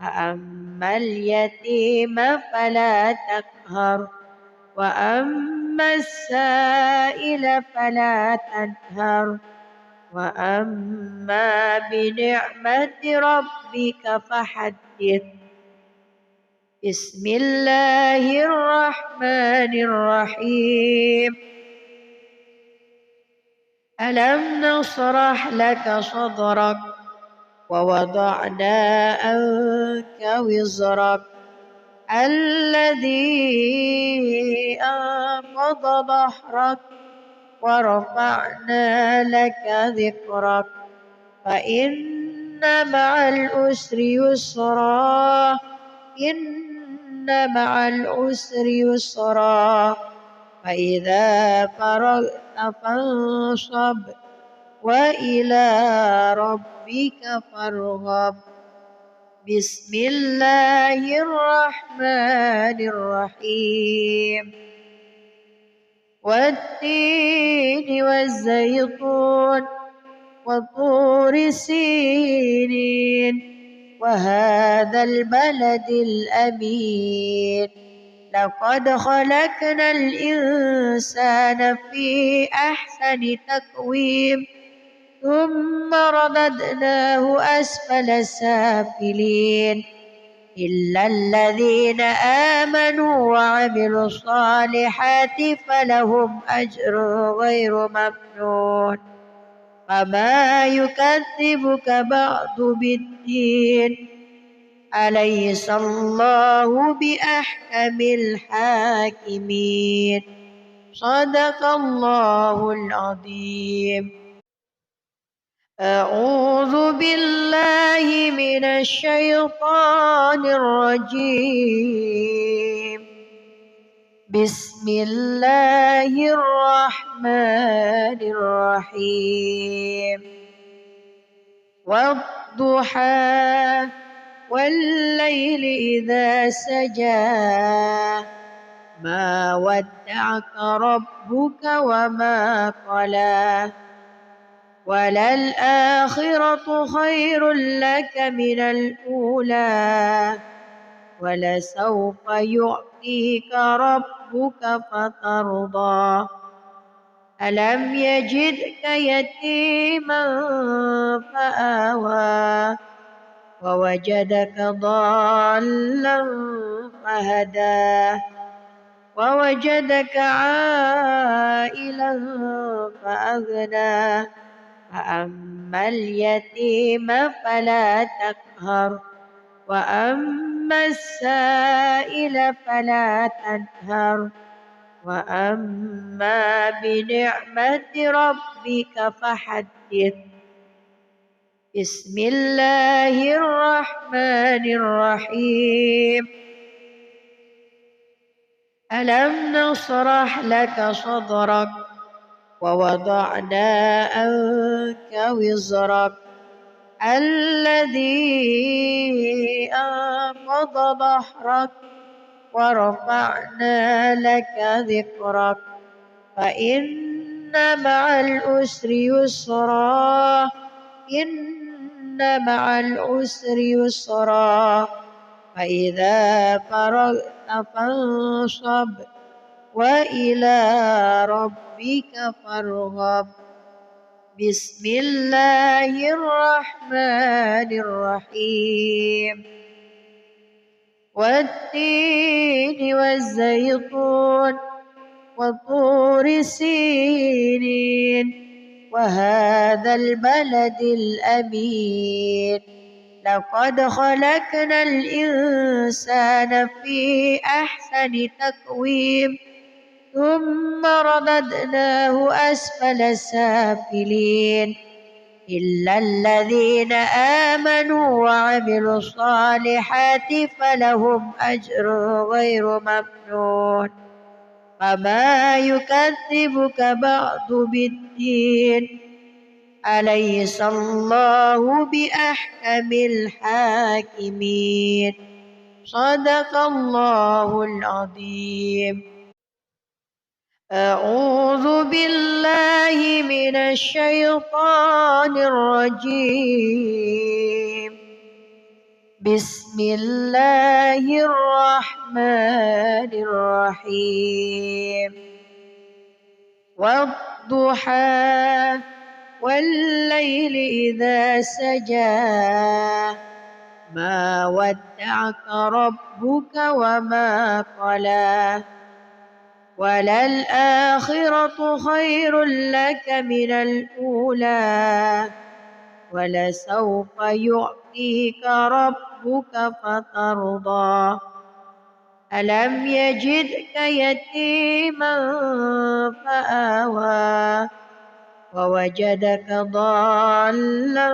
فأما اليتيم فلا تقهر وأما السائل فلا تنهر وأما بنعمة ربك فحدث. بسم الله الرحمن الرحيم. ألم نشرح لك صدرك ووضعنا عنك وزرك الذي أنقض ظهرك ورفعنا لك ذكرك فإن مع العسر يسرا إن مع العسر يسرا فإذا فرغت فانصب وإلى ربك فارغب. بسم الله الرحمن الرحيم. والتين والزيتون وطور سينين وهذا البلد الأمين لقد خلقنا الإنسان في أحسن تقويم ثم رددناه أسفل سافلين إلا الذين آمنوا وعملوا الصالحات فلهم أجر غير ممنون. فما يكذبك بعد بالدين أليس الله بأحكم الحاكمين. صدق الله العظيم. أعوذ بالله من الشيطان الرجيم. بسم الله الرحمن الرحيم. والضحى والليل إذا سجى ما ودعك ربك وما قلى وللآخرة خير لك من الأولى ولسوف يعطيك ربك فترضى. ألم يجدك يتيما فآوى ووجدك ضالا فهدى ووجدك عائلا فأغنى فأما اليتيم فلا تقهر وأما السائل فلا تنهر وأما بنعمة ربك فحدث. بسم الله الرحمن الرحيم. ألم نشرح لك صدرك ووضعنا عنك وزرك الذي أنقض ظهرك ورفعنا لك ذكرك فإن مع العسر يسرا إن مع العسر يسرا فإذا فرغت فانصب وإلى ربك فارغب. بسم الله الرحمن الرحيم. والتين والزيتون وطور سينين وهذا البلد الأمين لقد خلقنا الإنسان في أحسن تقويم ثم رددناه أسفل سافلين إلا الذين آمنوا وعملوا الصالحات فلهم أجر غير ممنون. فما يكذبك بعد بالدين أليس الله بأحكم الحاكمين. صدق الله العظيم. أعوذ بالله من الشيطان الرجيم. بسم الله الرحمن الرحيم. والضحى والليل إذا سجى ما ودعك ربك وما قلى وللآخرة خير لك من الأولى ولسوف يعطيك ربك فترضى. ألم يجدك يتيما فآوى ووجدك ضالا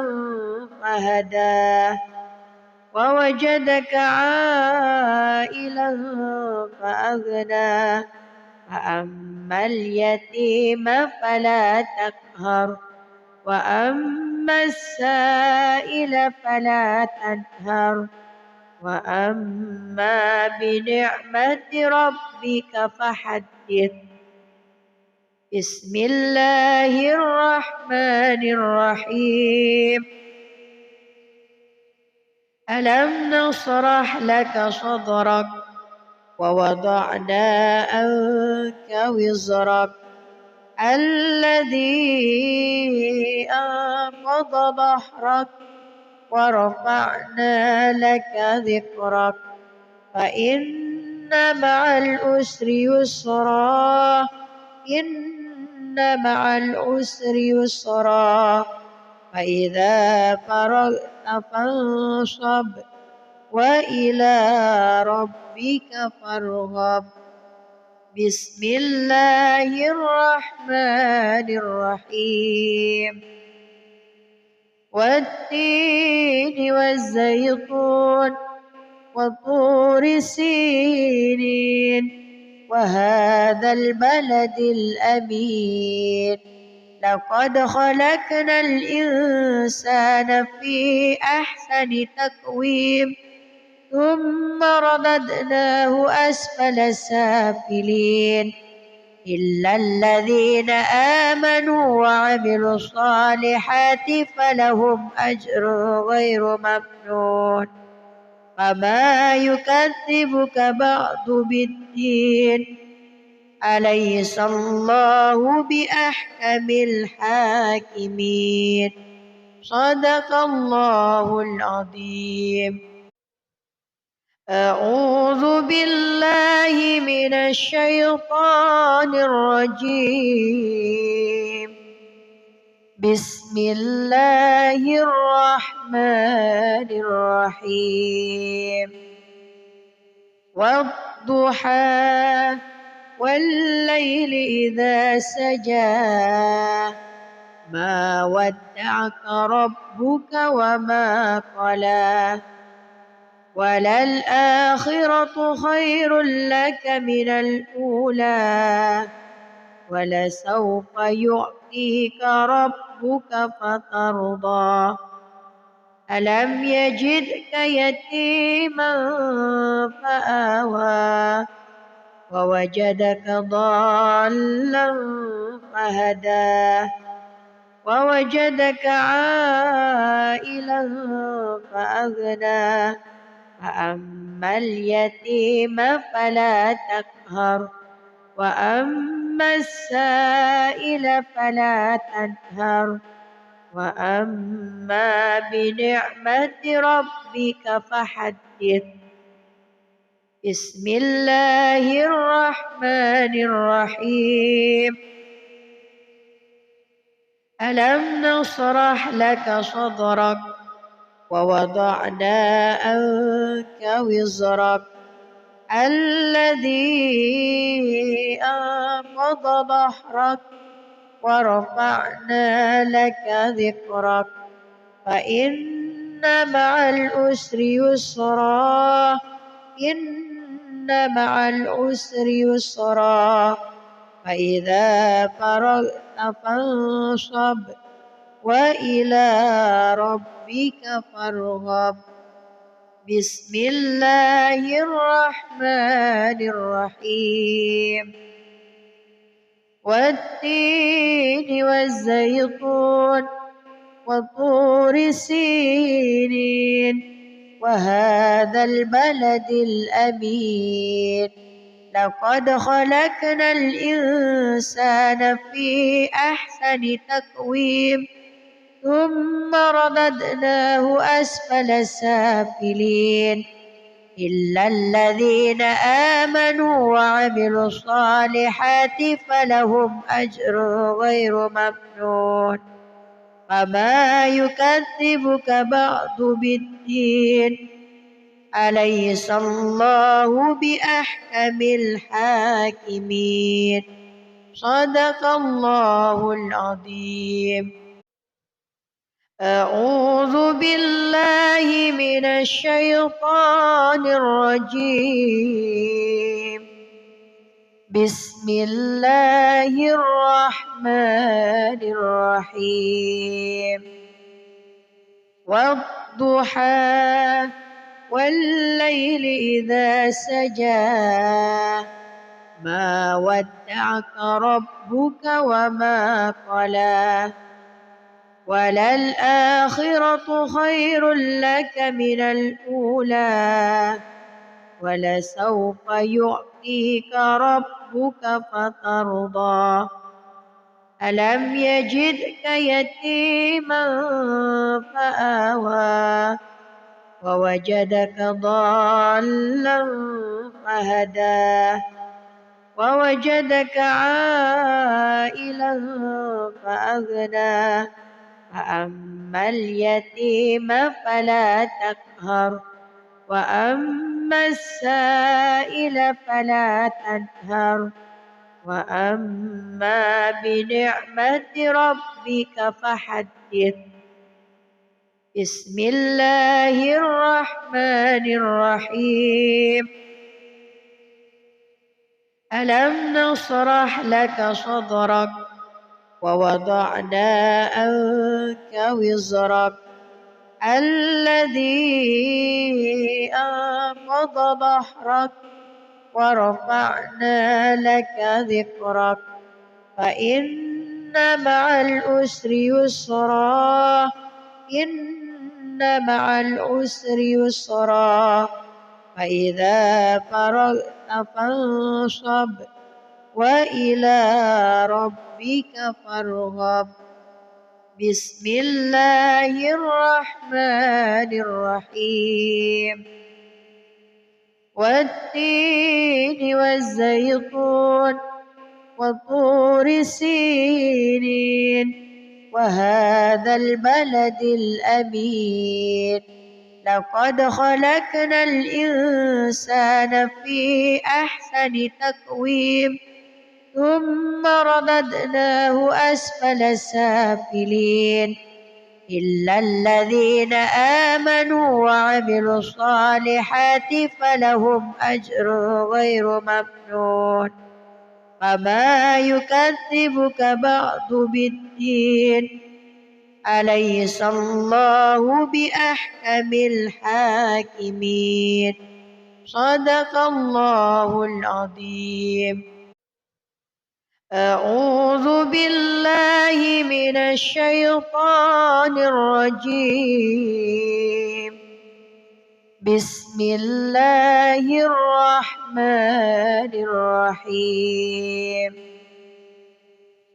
فهدى ووجدك عائلا فأغنى فأما اليتيم فلا تقهر وأما السائل فلا تنهر وأما بنعمة ربك فحدث. بسم الله الرحمن الرحيم. ألم نشرح لك صدرك ووضعنا عنك وزرك الذي أنقض ظهرك ورفعنا لك ذكرك فإن مع العسر يسرا إن مع العسر يسرا فإذا فرغت فانصب وإلى ربك فارغب. بسم الله الرحمن الرحيم. والتين والزيتون وطور سينين وهذا البلد الأمين لقد خلقنا الإنسان في أحسن تقويم ثم رددناه أسفل سافلين إلا الذين آمنوا وعملوا الصالحات فلهم أجر غير ممنون. فما يكذبك بعد بالدين أليس الله بأحكم الحاكمين. صدق الله العظيم. أعوذ بالله من الشيطان الرجيم. بسم الله الرحمن الرحيم والضحى والليل إذا سجى ما ودعك ربك وما قلى وللآخرة خير لك من الأولى ولسوف يعطيك ربك فترضى ألم يجدك يتيما فآوى ووجدك ضالا فهدى ووجدك عائلا فأغنى فأما اليتيم فلا تقهر وأما السائل فلا تنهر وأما بنعمة ربك فحدث بسم الله الرحمن الرحيم ألم نشرح لك صدرك ووضعنا عنك وزرك الذي أنقض ظهرك ورفعنا لك ذكرك فإن مع العسر يسرا إن مع العسر يسرا فإذا فرغت فانصب وإلى ربك فارغب بسم الله الرحمن الرحيم والتين والزيتون وطور سينين وهذا البلد الأمين لقد خلقنا الإنسان في أحسن تقويم ثم رددناه أسفل سافلين إلا الذين آمنوا وعملوا الصالحات فلهم أجر غير ممنون فما يكذبك بعد بالدين أليس الله بأحكم الحاكمين صدق الله العظيم أعوذ بالله من الشيطان الرجيم بسم الله الرحمن الرحيم والضحى والليل إذا سجى ما ودعك ربك وما قلى وللآخرة خير لك من الأولى ولسوف يعطيك ربك فترضى ألم يجدك يتيما فآوى ووجدك ضالا فهدى ووجدك عائلا فأغنى فأما اليتيم فلا تقهر وأما السائل فلا تنهر وأما بنعمة ربك فحدث بسم الله الرحمن الرحيم ألم نشرح لك صدرك ووضعنا عنك وزرك الذي أنقض ظهرك ورفعنا لك ذكرك فإن مع العسر يسرا إن مع العسر يسرا فإذا فرغت فانصب وإلى ربك فارغب بسم الله الرحمن الرحيم والتين والزيتون وطور سينين وهذا البلد الأمين لقد خلقنا الإنسان في أحسن تقويم ثم رددناه أسفل سافلين إلا الذين آمنوا وعملوا الصالحات فلهم أجر غير ممنون فما يكذبك بعد بالدين أليس الله بأحكم الحاكمين صدق الله العظيم. أعوذ بالله من الشيطان الرجيم. بسم الله الرحمن الرحيم.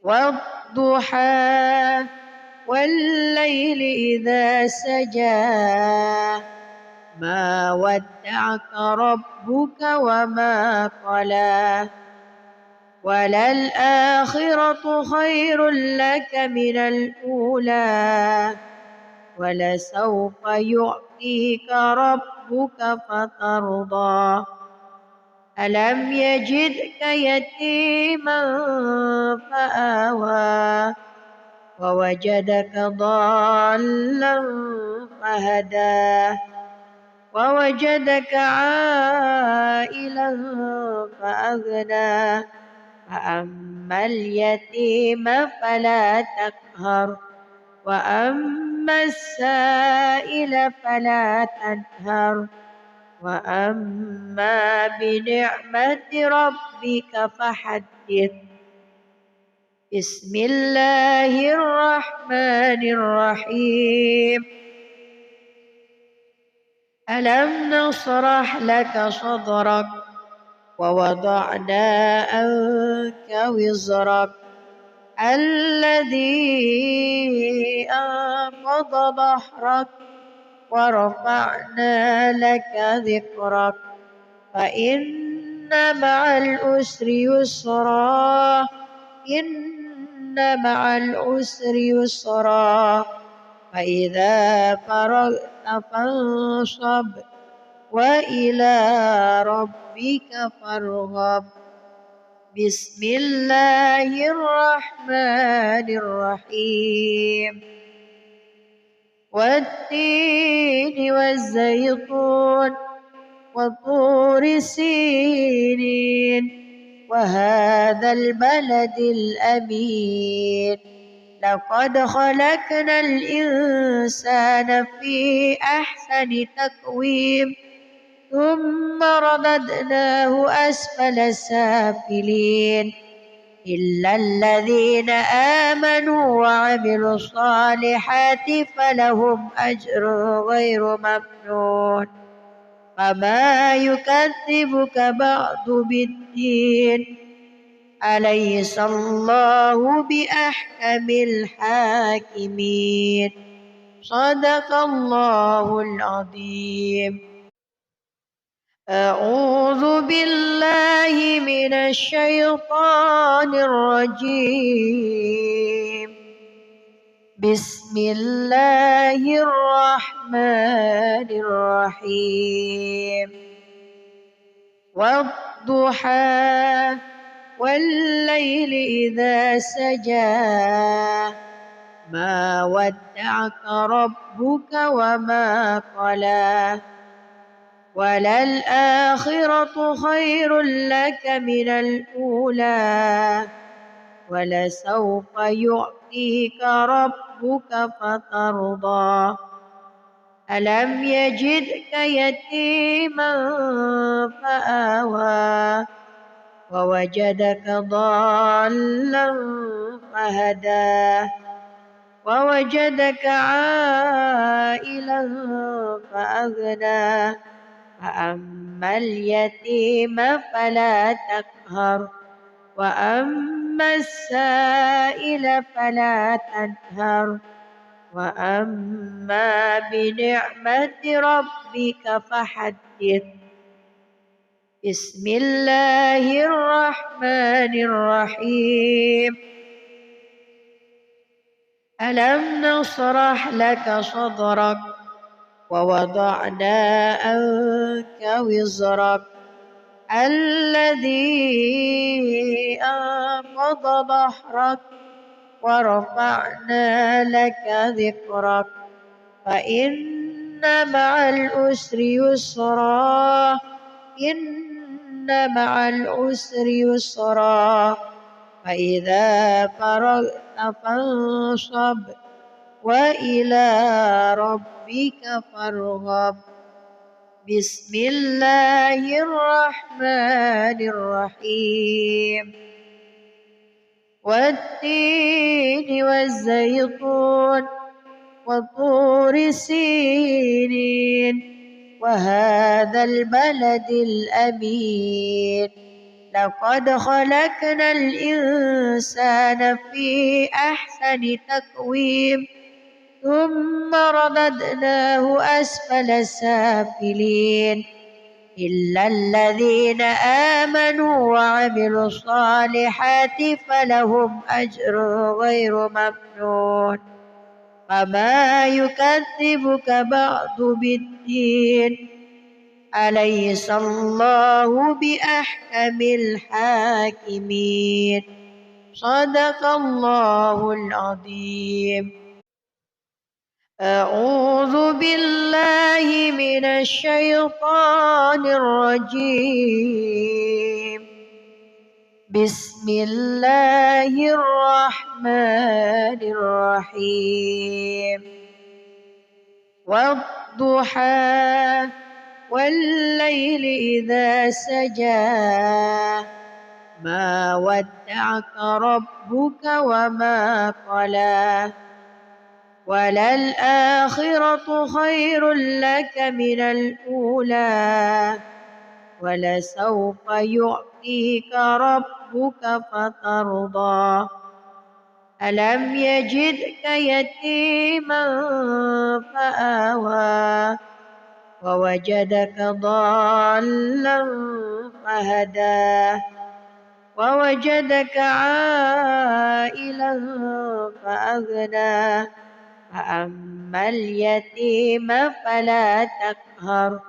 والضحى والليل إذا سجى ما ودعك ربك وما قلى وللآخرة خير لك من الأولى ولسوف يعطيك ربك فترضى ألم يجدك يتيما فآوى ووجدك ضالا فهدى ووجدك عائلا فأغنى فأما اليتيم فلا تقهر وأما السائل فلا تنهر وأما بنعمة ربك فحدث. بسم الله الرحمن الرحيم. ألم نشرح لك صدرك ووضعنا عنك وزرك الذي أنقض ظهرك ورفعنا لك ذكرك فإن مع العسر يسرا إن مع العسر يسرا فإذا فرغت فانصب وإلى ربك فارغب. بسم الله الرحمن الرحيم. والتين والزيتون وطور سينين وهذا البلد الأمين لقد خلقنا الإنسان في أحسن تقويم ثم رددناه أسفل سافلين إلا الذين آمنوا وعملوا الصالحات فلهم أجر غير ممنون فما يكذبك بعد بالدين أليس الله بأحكم الحاكمين صدق الله العظيم. أعوذ بالله من الشيطان الرجيم. بسم الله الرحمن الرحيم. والضحى والليل إذا سجى ما ودعك ربك وما قلى وللآخرة خير لك من الأولى ولسوف يعطيك ربك فترضى ألم يجدك يتيما فآوى ووجدك ضالا فهدى ووجدك عائلا فأغنى فأما اليتيم فلا تقهر وأما السائل فلا تنهر وأما بنعمة ربك فحدث. بسم الله الرحمن الرحيم. ألم نشرح لك صدرك ووضعنا عنك وزرك الذي أنقض ظهرك ورفعنا لك ذكرك فإن مع العسر يسرا إن مع العسر يسرا فإذا فرغت فانصب وإلى ربك فارغب بسم الله الرحمن الرحيم والتين والزيتون وطور سينين وهذا البلد الأمين لقد خلقنا الإنسان في أحسن تقويم ثم رددناه أسفل سافلين إلا الذين آمنوا وعملوا الصالحات فلهم أجر غير ممنون فما يكذبك بعد بالدين أليس الله بأحكم الحاكمين صدق الله العظيم. أعوذ بالله من الشيطان الرجيم بسم الله الرحمن الرحيم والضحى والليل إذا سجى ما ودعك ربك وما قلى وللآخرة خير لك من الأولى ولسوف يعطيك ربك فترضى ألم يجدك يتيما فآوى ووجدك ضالا فهدى ووجدك عائلا فأغنى فأما اليتيم فلا تقهر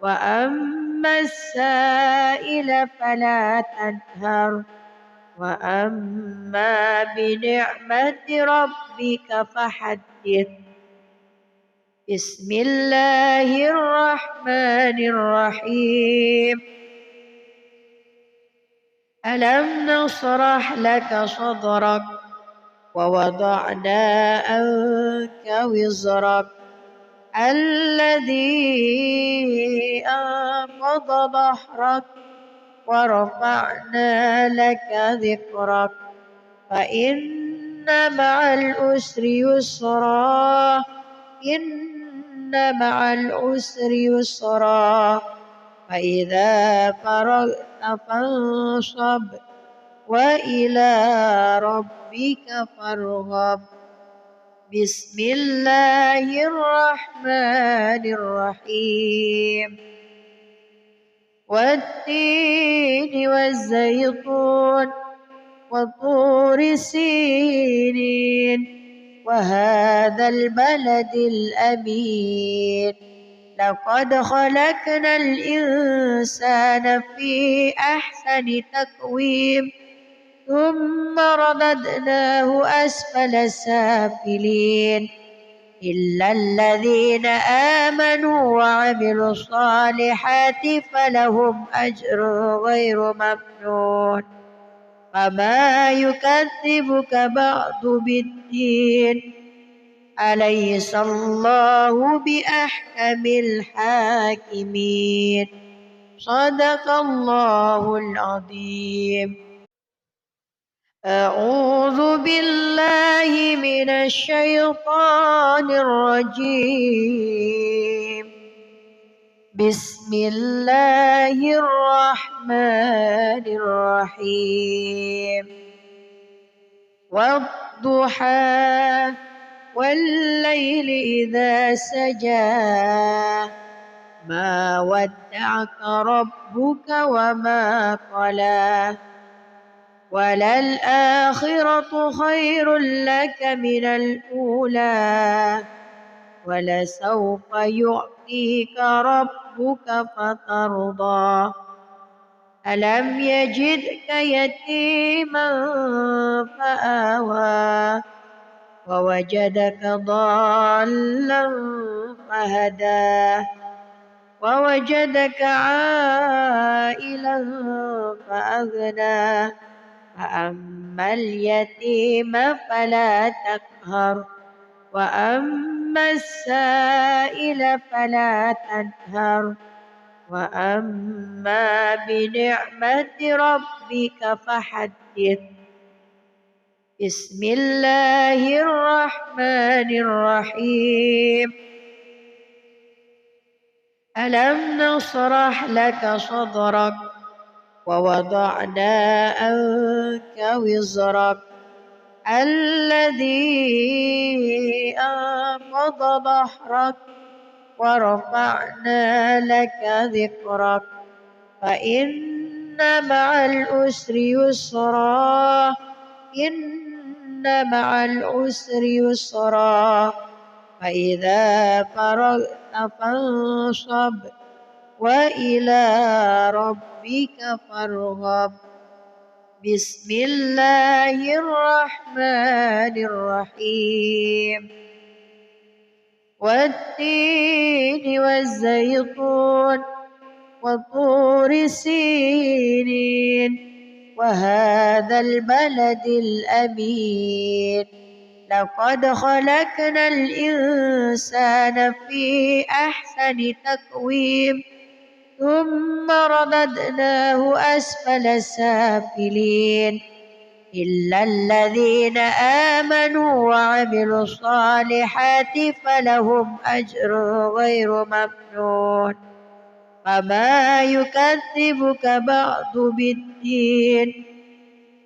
وأما السائل فلا تنهر وأما بنعمة ربك فحدث بسم الله الرحمن الرحيم ألم نشرح لك صدرك ووضعنا عنك وزرك الذي أنقض ظهرك ورفعنا لك ذكرك فإن مع العسر يسرا إن مع العسر يسرا فإذا فرغت فانصب وإلى ربك فارغب بسم الله الرحمن الرحيم والتين والزيتون وطور سينين وهذا البلد الأمين لقد خلقنا الإنسان في أحسن تقويم ثم رددناه أسفل سافلين إلا الذين آمنوا وعملوا الصالحات فلهم أجر غير ممنون فما يكذبك بعد بالدين أليس الله بأحكم الحاكمين صدق الله العظيم. أعوذ بالله من الشيطان الرجيم بسم الله الرحمن الرحيم والضحى والليل إذا سجى ما ودعك ربك وما قلى وللآخرة خير لك من الأولى ولسوف يعطيك ربك فترضى ألم يجدك يتيما فآوى ووجدك ضالا فهدى ووجدك عائلا فأغنى فأما اليتيم فلا تقهر وأما السائل فلا تنهر وأما بنعمة ربك فحدث بسم الله الرحمن الرحيم ألم نشرح لك صدرك ووضعنا عنك وزرك الذي أنقض ظهرك ورفعنا لك ذكرك فإن مع العسر يسرا إن مع العسر يسرا فإذا فرغت فانصب وإلى ربك فارغب بسم الله الرحمن الرحيم والتين والزيتون وطور سينين وهذا البلد الأمين لقد خلقنا الإنسان في أحسن تقويم ثم رددناه أسفل سافلين إلا الذين آمنوا وعملوا الصالحات فلهم أجر غير ممنون فما يكذبك بعد بالدين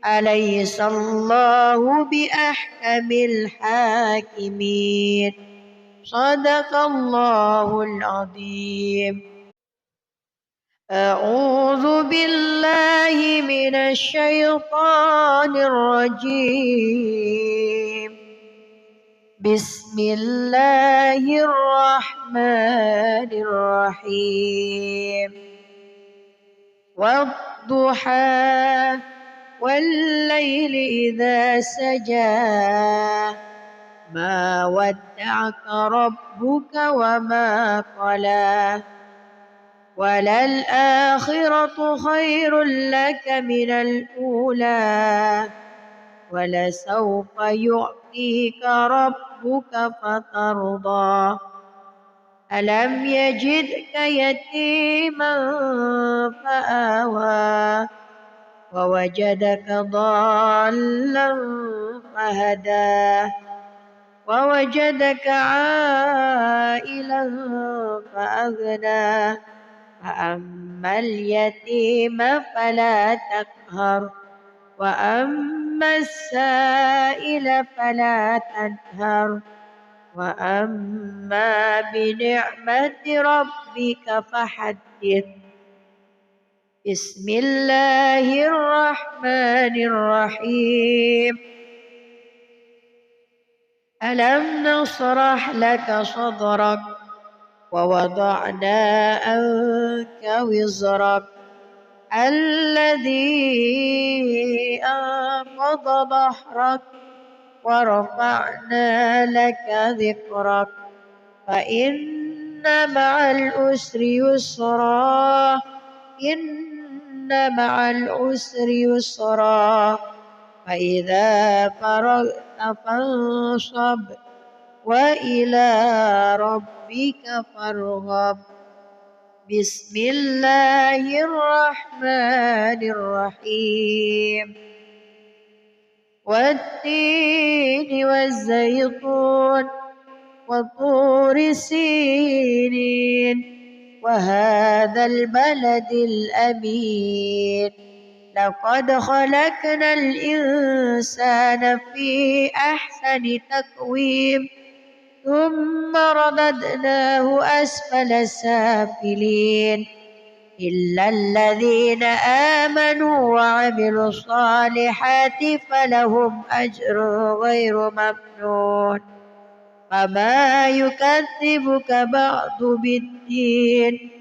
أليس الله بأحكم الحاكمين صدق الله العظيم أعوذ بالله من الشيطان الرجيم بسم الله الرحمن الرحيم والضحى والليل إذا سجى ما ودعك ربك وما قلى وللآخرة خير لك من الأولى ولسوف يعطيك ربك فترضى ألم يجدك يتيما فآوى ووجدك ضالا فهدى ووجدك عائلا فأغنى فأما اليتيم فلا تقهر وأما السائل فلا تنهر وأما بنعمة ربك فحدث بسم الله الرحمن الرحيم ألم نشرح لك صدرك ووضعنا عنك وزرك الذي أنقض ظهرك ورفعنا لك ذكرك فإن مع العسر يسرا إن مع العسر يسرا فإذا فرغت فانصب وإلى ربك فارغب بسم الله الرحمن الرحيم والتين والزيتون وطور سينين وهذا البلد الأمين لقد خلقنا الإنسان في أحسن تقويم ثم رددناه أسفل سافلين إلا الذين آمنوا وعملوا الصالحات فلهم أجر غير ممنون. فما يكذبك بعد بالدين،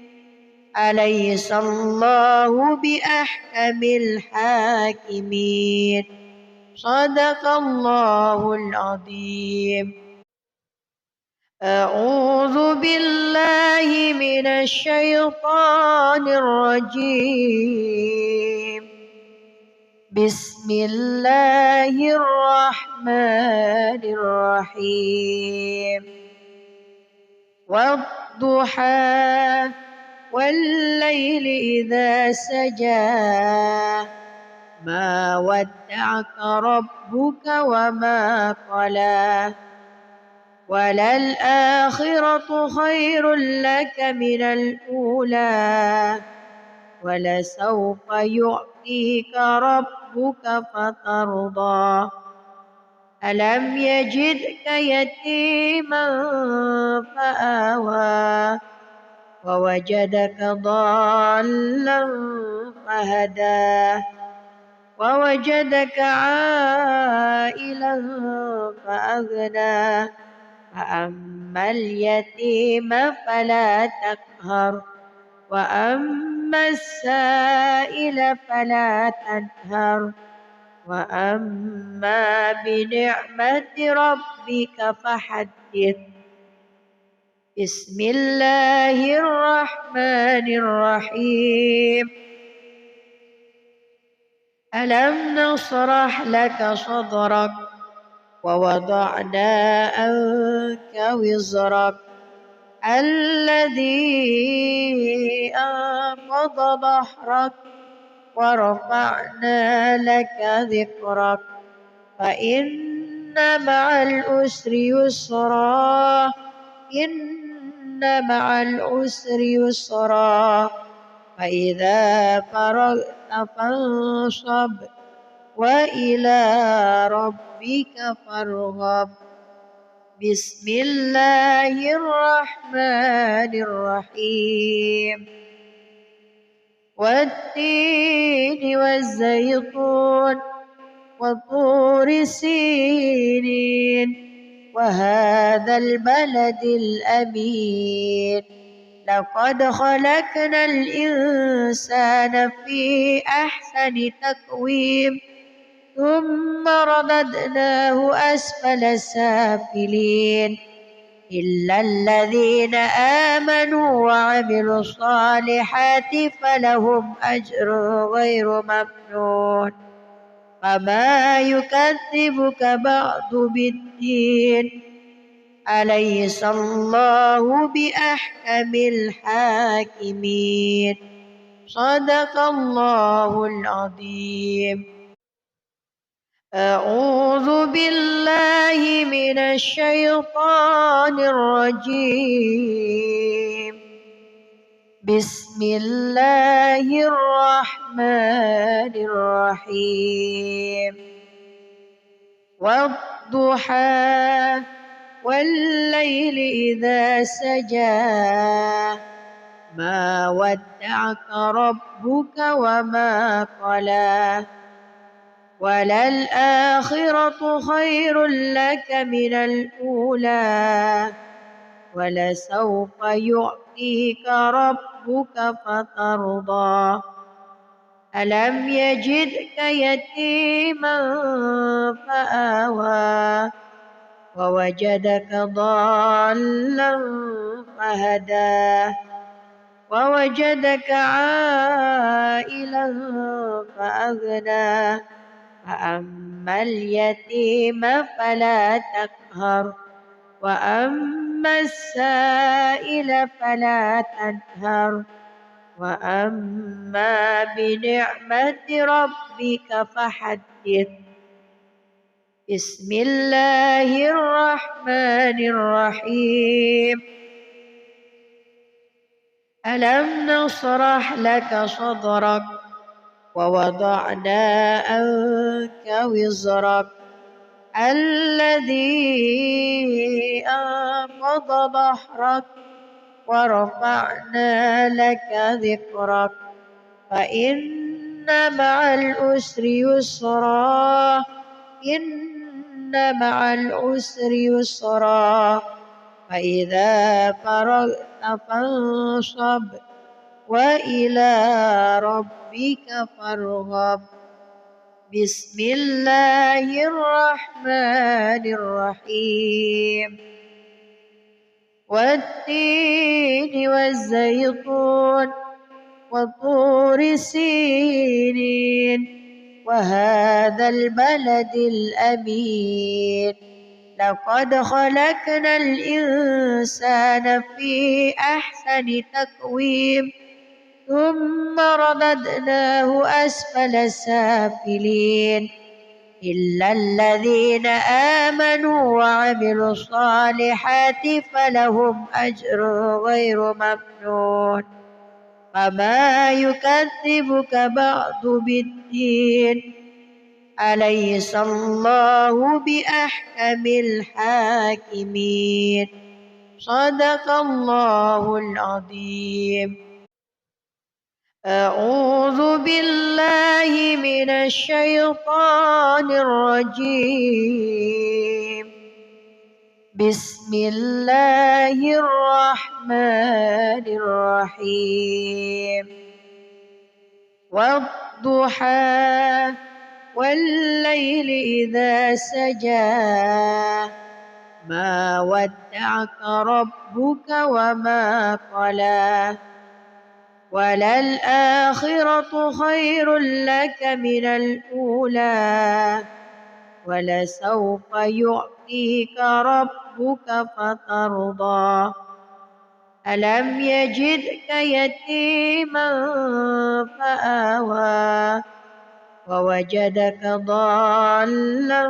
أليس الله بأحكم الحاكمين. صدق الله العظيم. أعوذ بالله من الشيطان الرجيم. بسم الله الرحمن الرحيم. والضحى والليل إذا سجى ما ودعك ربك وما قلى وللآخرة خير لك من الأولى ولسوف يعطيك ربك فترضى. ألم يجدك يتيما فآوى ووجدك ضالا فهدى ووجدك عائلا فأغنى. فأما اليتيم فلا تقهر وأما السائل فلا تنهر وأما بنعمة ربك فحدث. بسم الله الرحمن الرحيم. ألم نشرح لك صدرك ووضعنا عنك وزرك الذي أنقض ظهرك ورفعنا لك ذكرك فإن مع العسر يسرا إن مع العسر يسرا فإذا فرغت فانصب وإلى ربك فارغب. بسم الله الرحمن الرحيم. والتين والزيتون وطور سينين وهذا البلد الأمين لقد خلقنا الإنسان في أحسن تقويم ثم رددناه أسفل سافلين إلا الذين آمنوا وعملوا الصالحات فلهم أجر غير ممنون. فما يكذبك بعد بالدين، أليس الله بأحكم الحاكمين. صدق الله العظيم. أعوذ بالله من الشيطان الرجيم. بسم الله الرحمن الرحيم. والضحى والليل إذا سجى ما ودعك ربك وما قلى وللآخرة خير لك من الأولى ولسوف يعطيك ربك فترضى. ألم يجدك يتيما فآوى ووجدك ضالا فهدى ووجدك عائلا فأغنى. فأما اليتيم فلا تقهر وأما السائل فلا تنهر وأما بنعمة ربك فحدث. بسم الله الرحمن الرحيم. ألم نشرح لك صدرك ووضعنا عنك وزرك الذي أنقض ظهرك ورفعنا لك ذكرك فإن مع العسر يسرا إن مع العسر يسرا فإذا فرغت فانصب وإلى ربك فارغب بسم الله الرحمن الرحيم والتين والزيتون وطور سينين وهذا البلد الأمين لقد خلقنا الإنسان في أحسن تقويم ثم رددناه أسفل سافلين إلا الذين آمنوا وعملوا الصالحات فلهم أجر غير ممنون فما يكذبك بعد بالدين أليس الله بأحكم الحاكمين صدق الله العظيم. أعوذ بالله من الشيطان الرجيم بسم الله الرحمن الرحيم والضحى والليل إذا سجى ما ودعك ربك وما قلى وللآخرة خير لك من الأولى ولسوف يعطيك ربك فترضى ألم يجدك يتيما فآوى ووجدك ضالا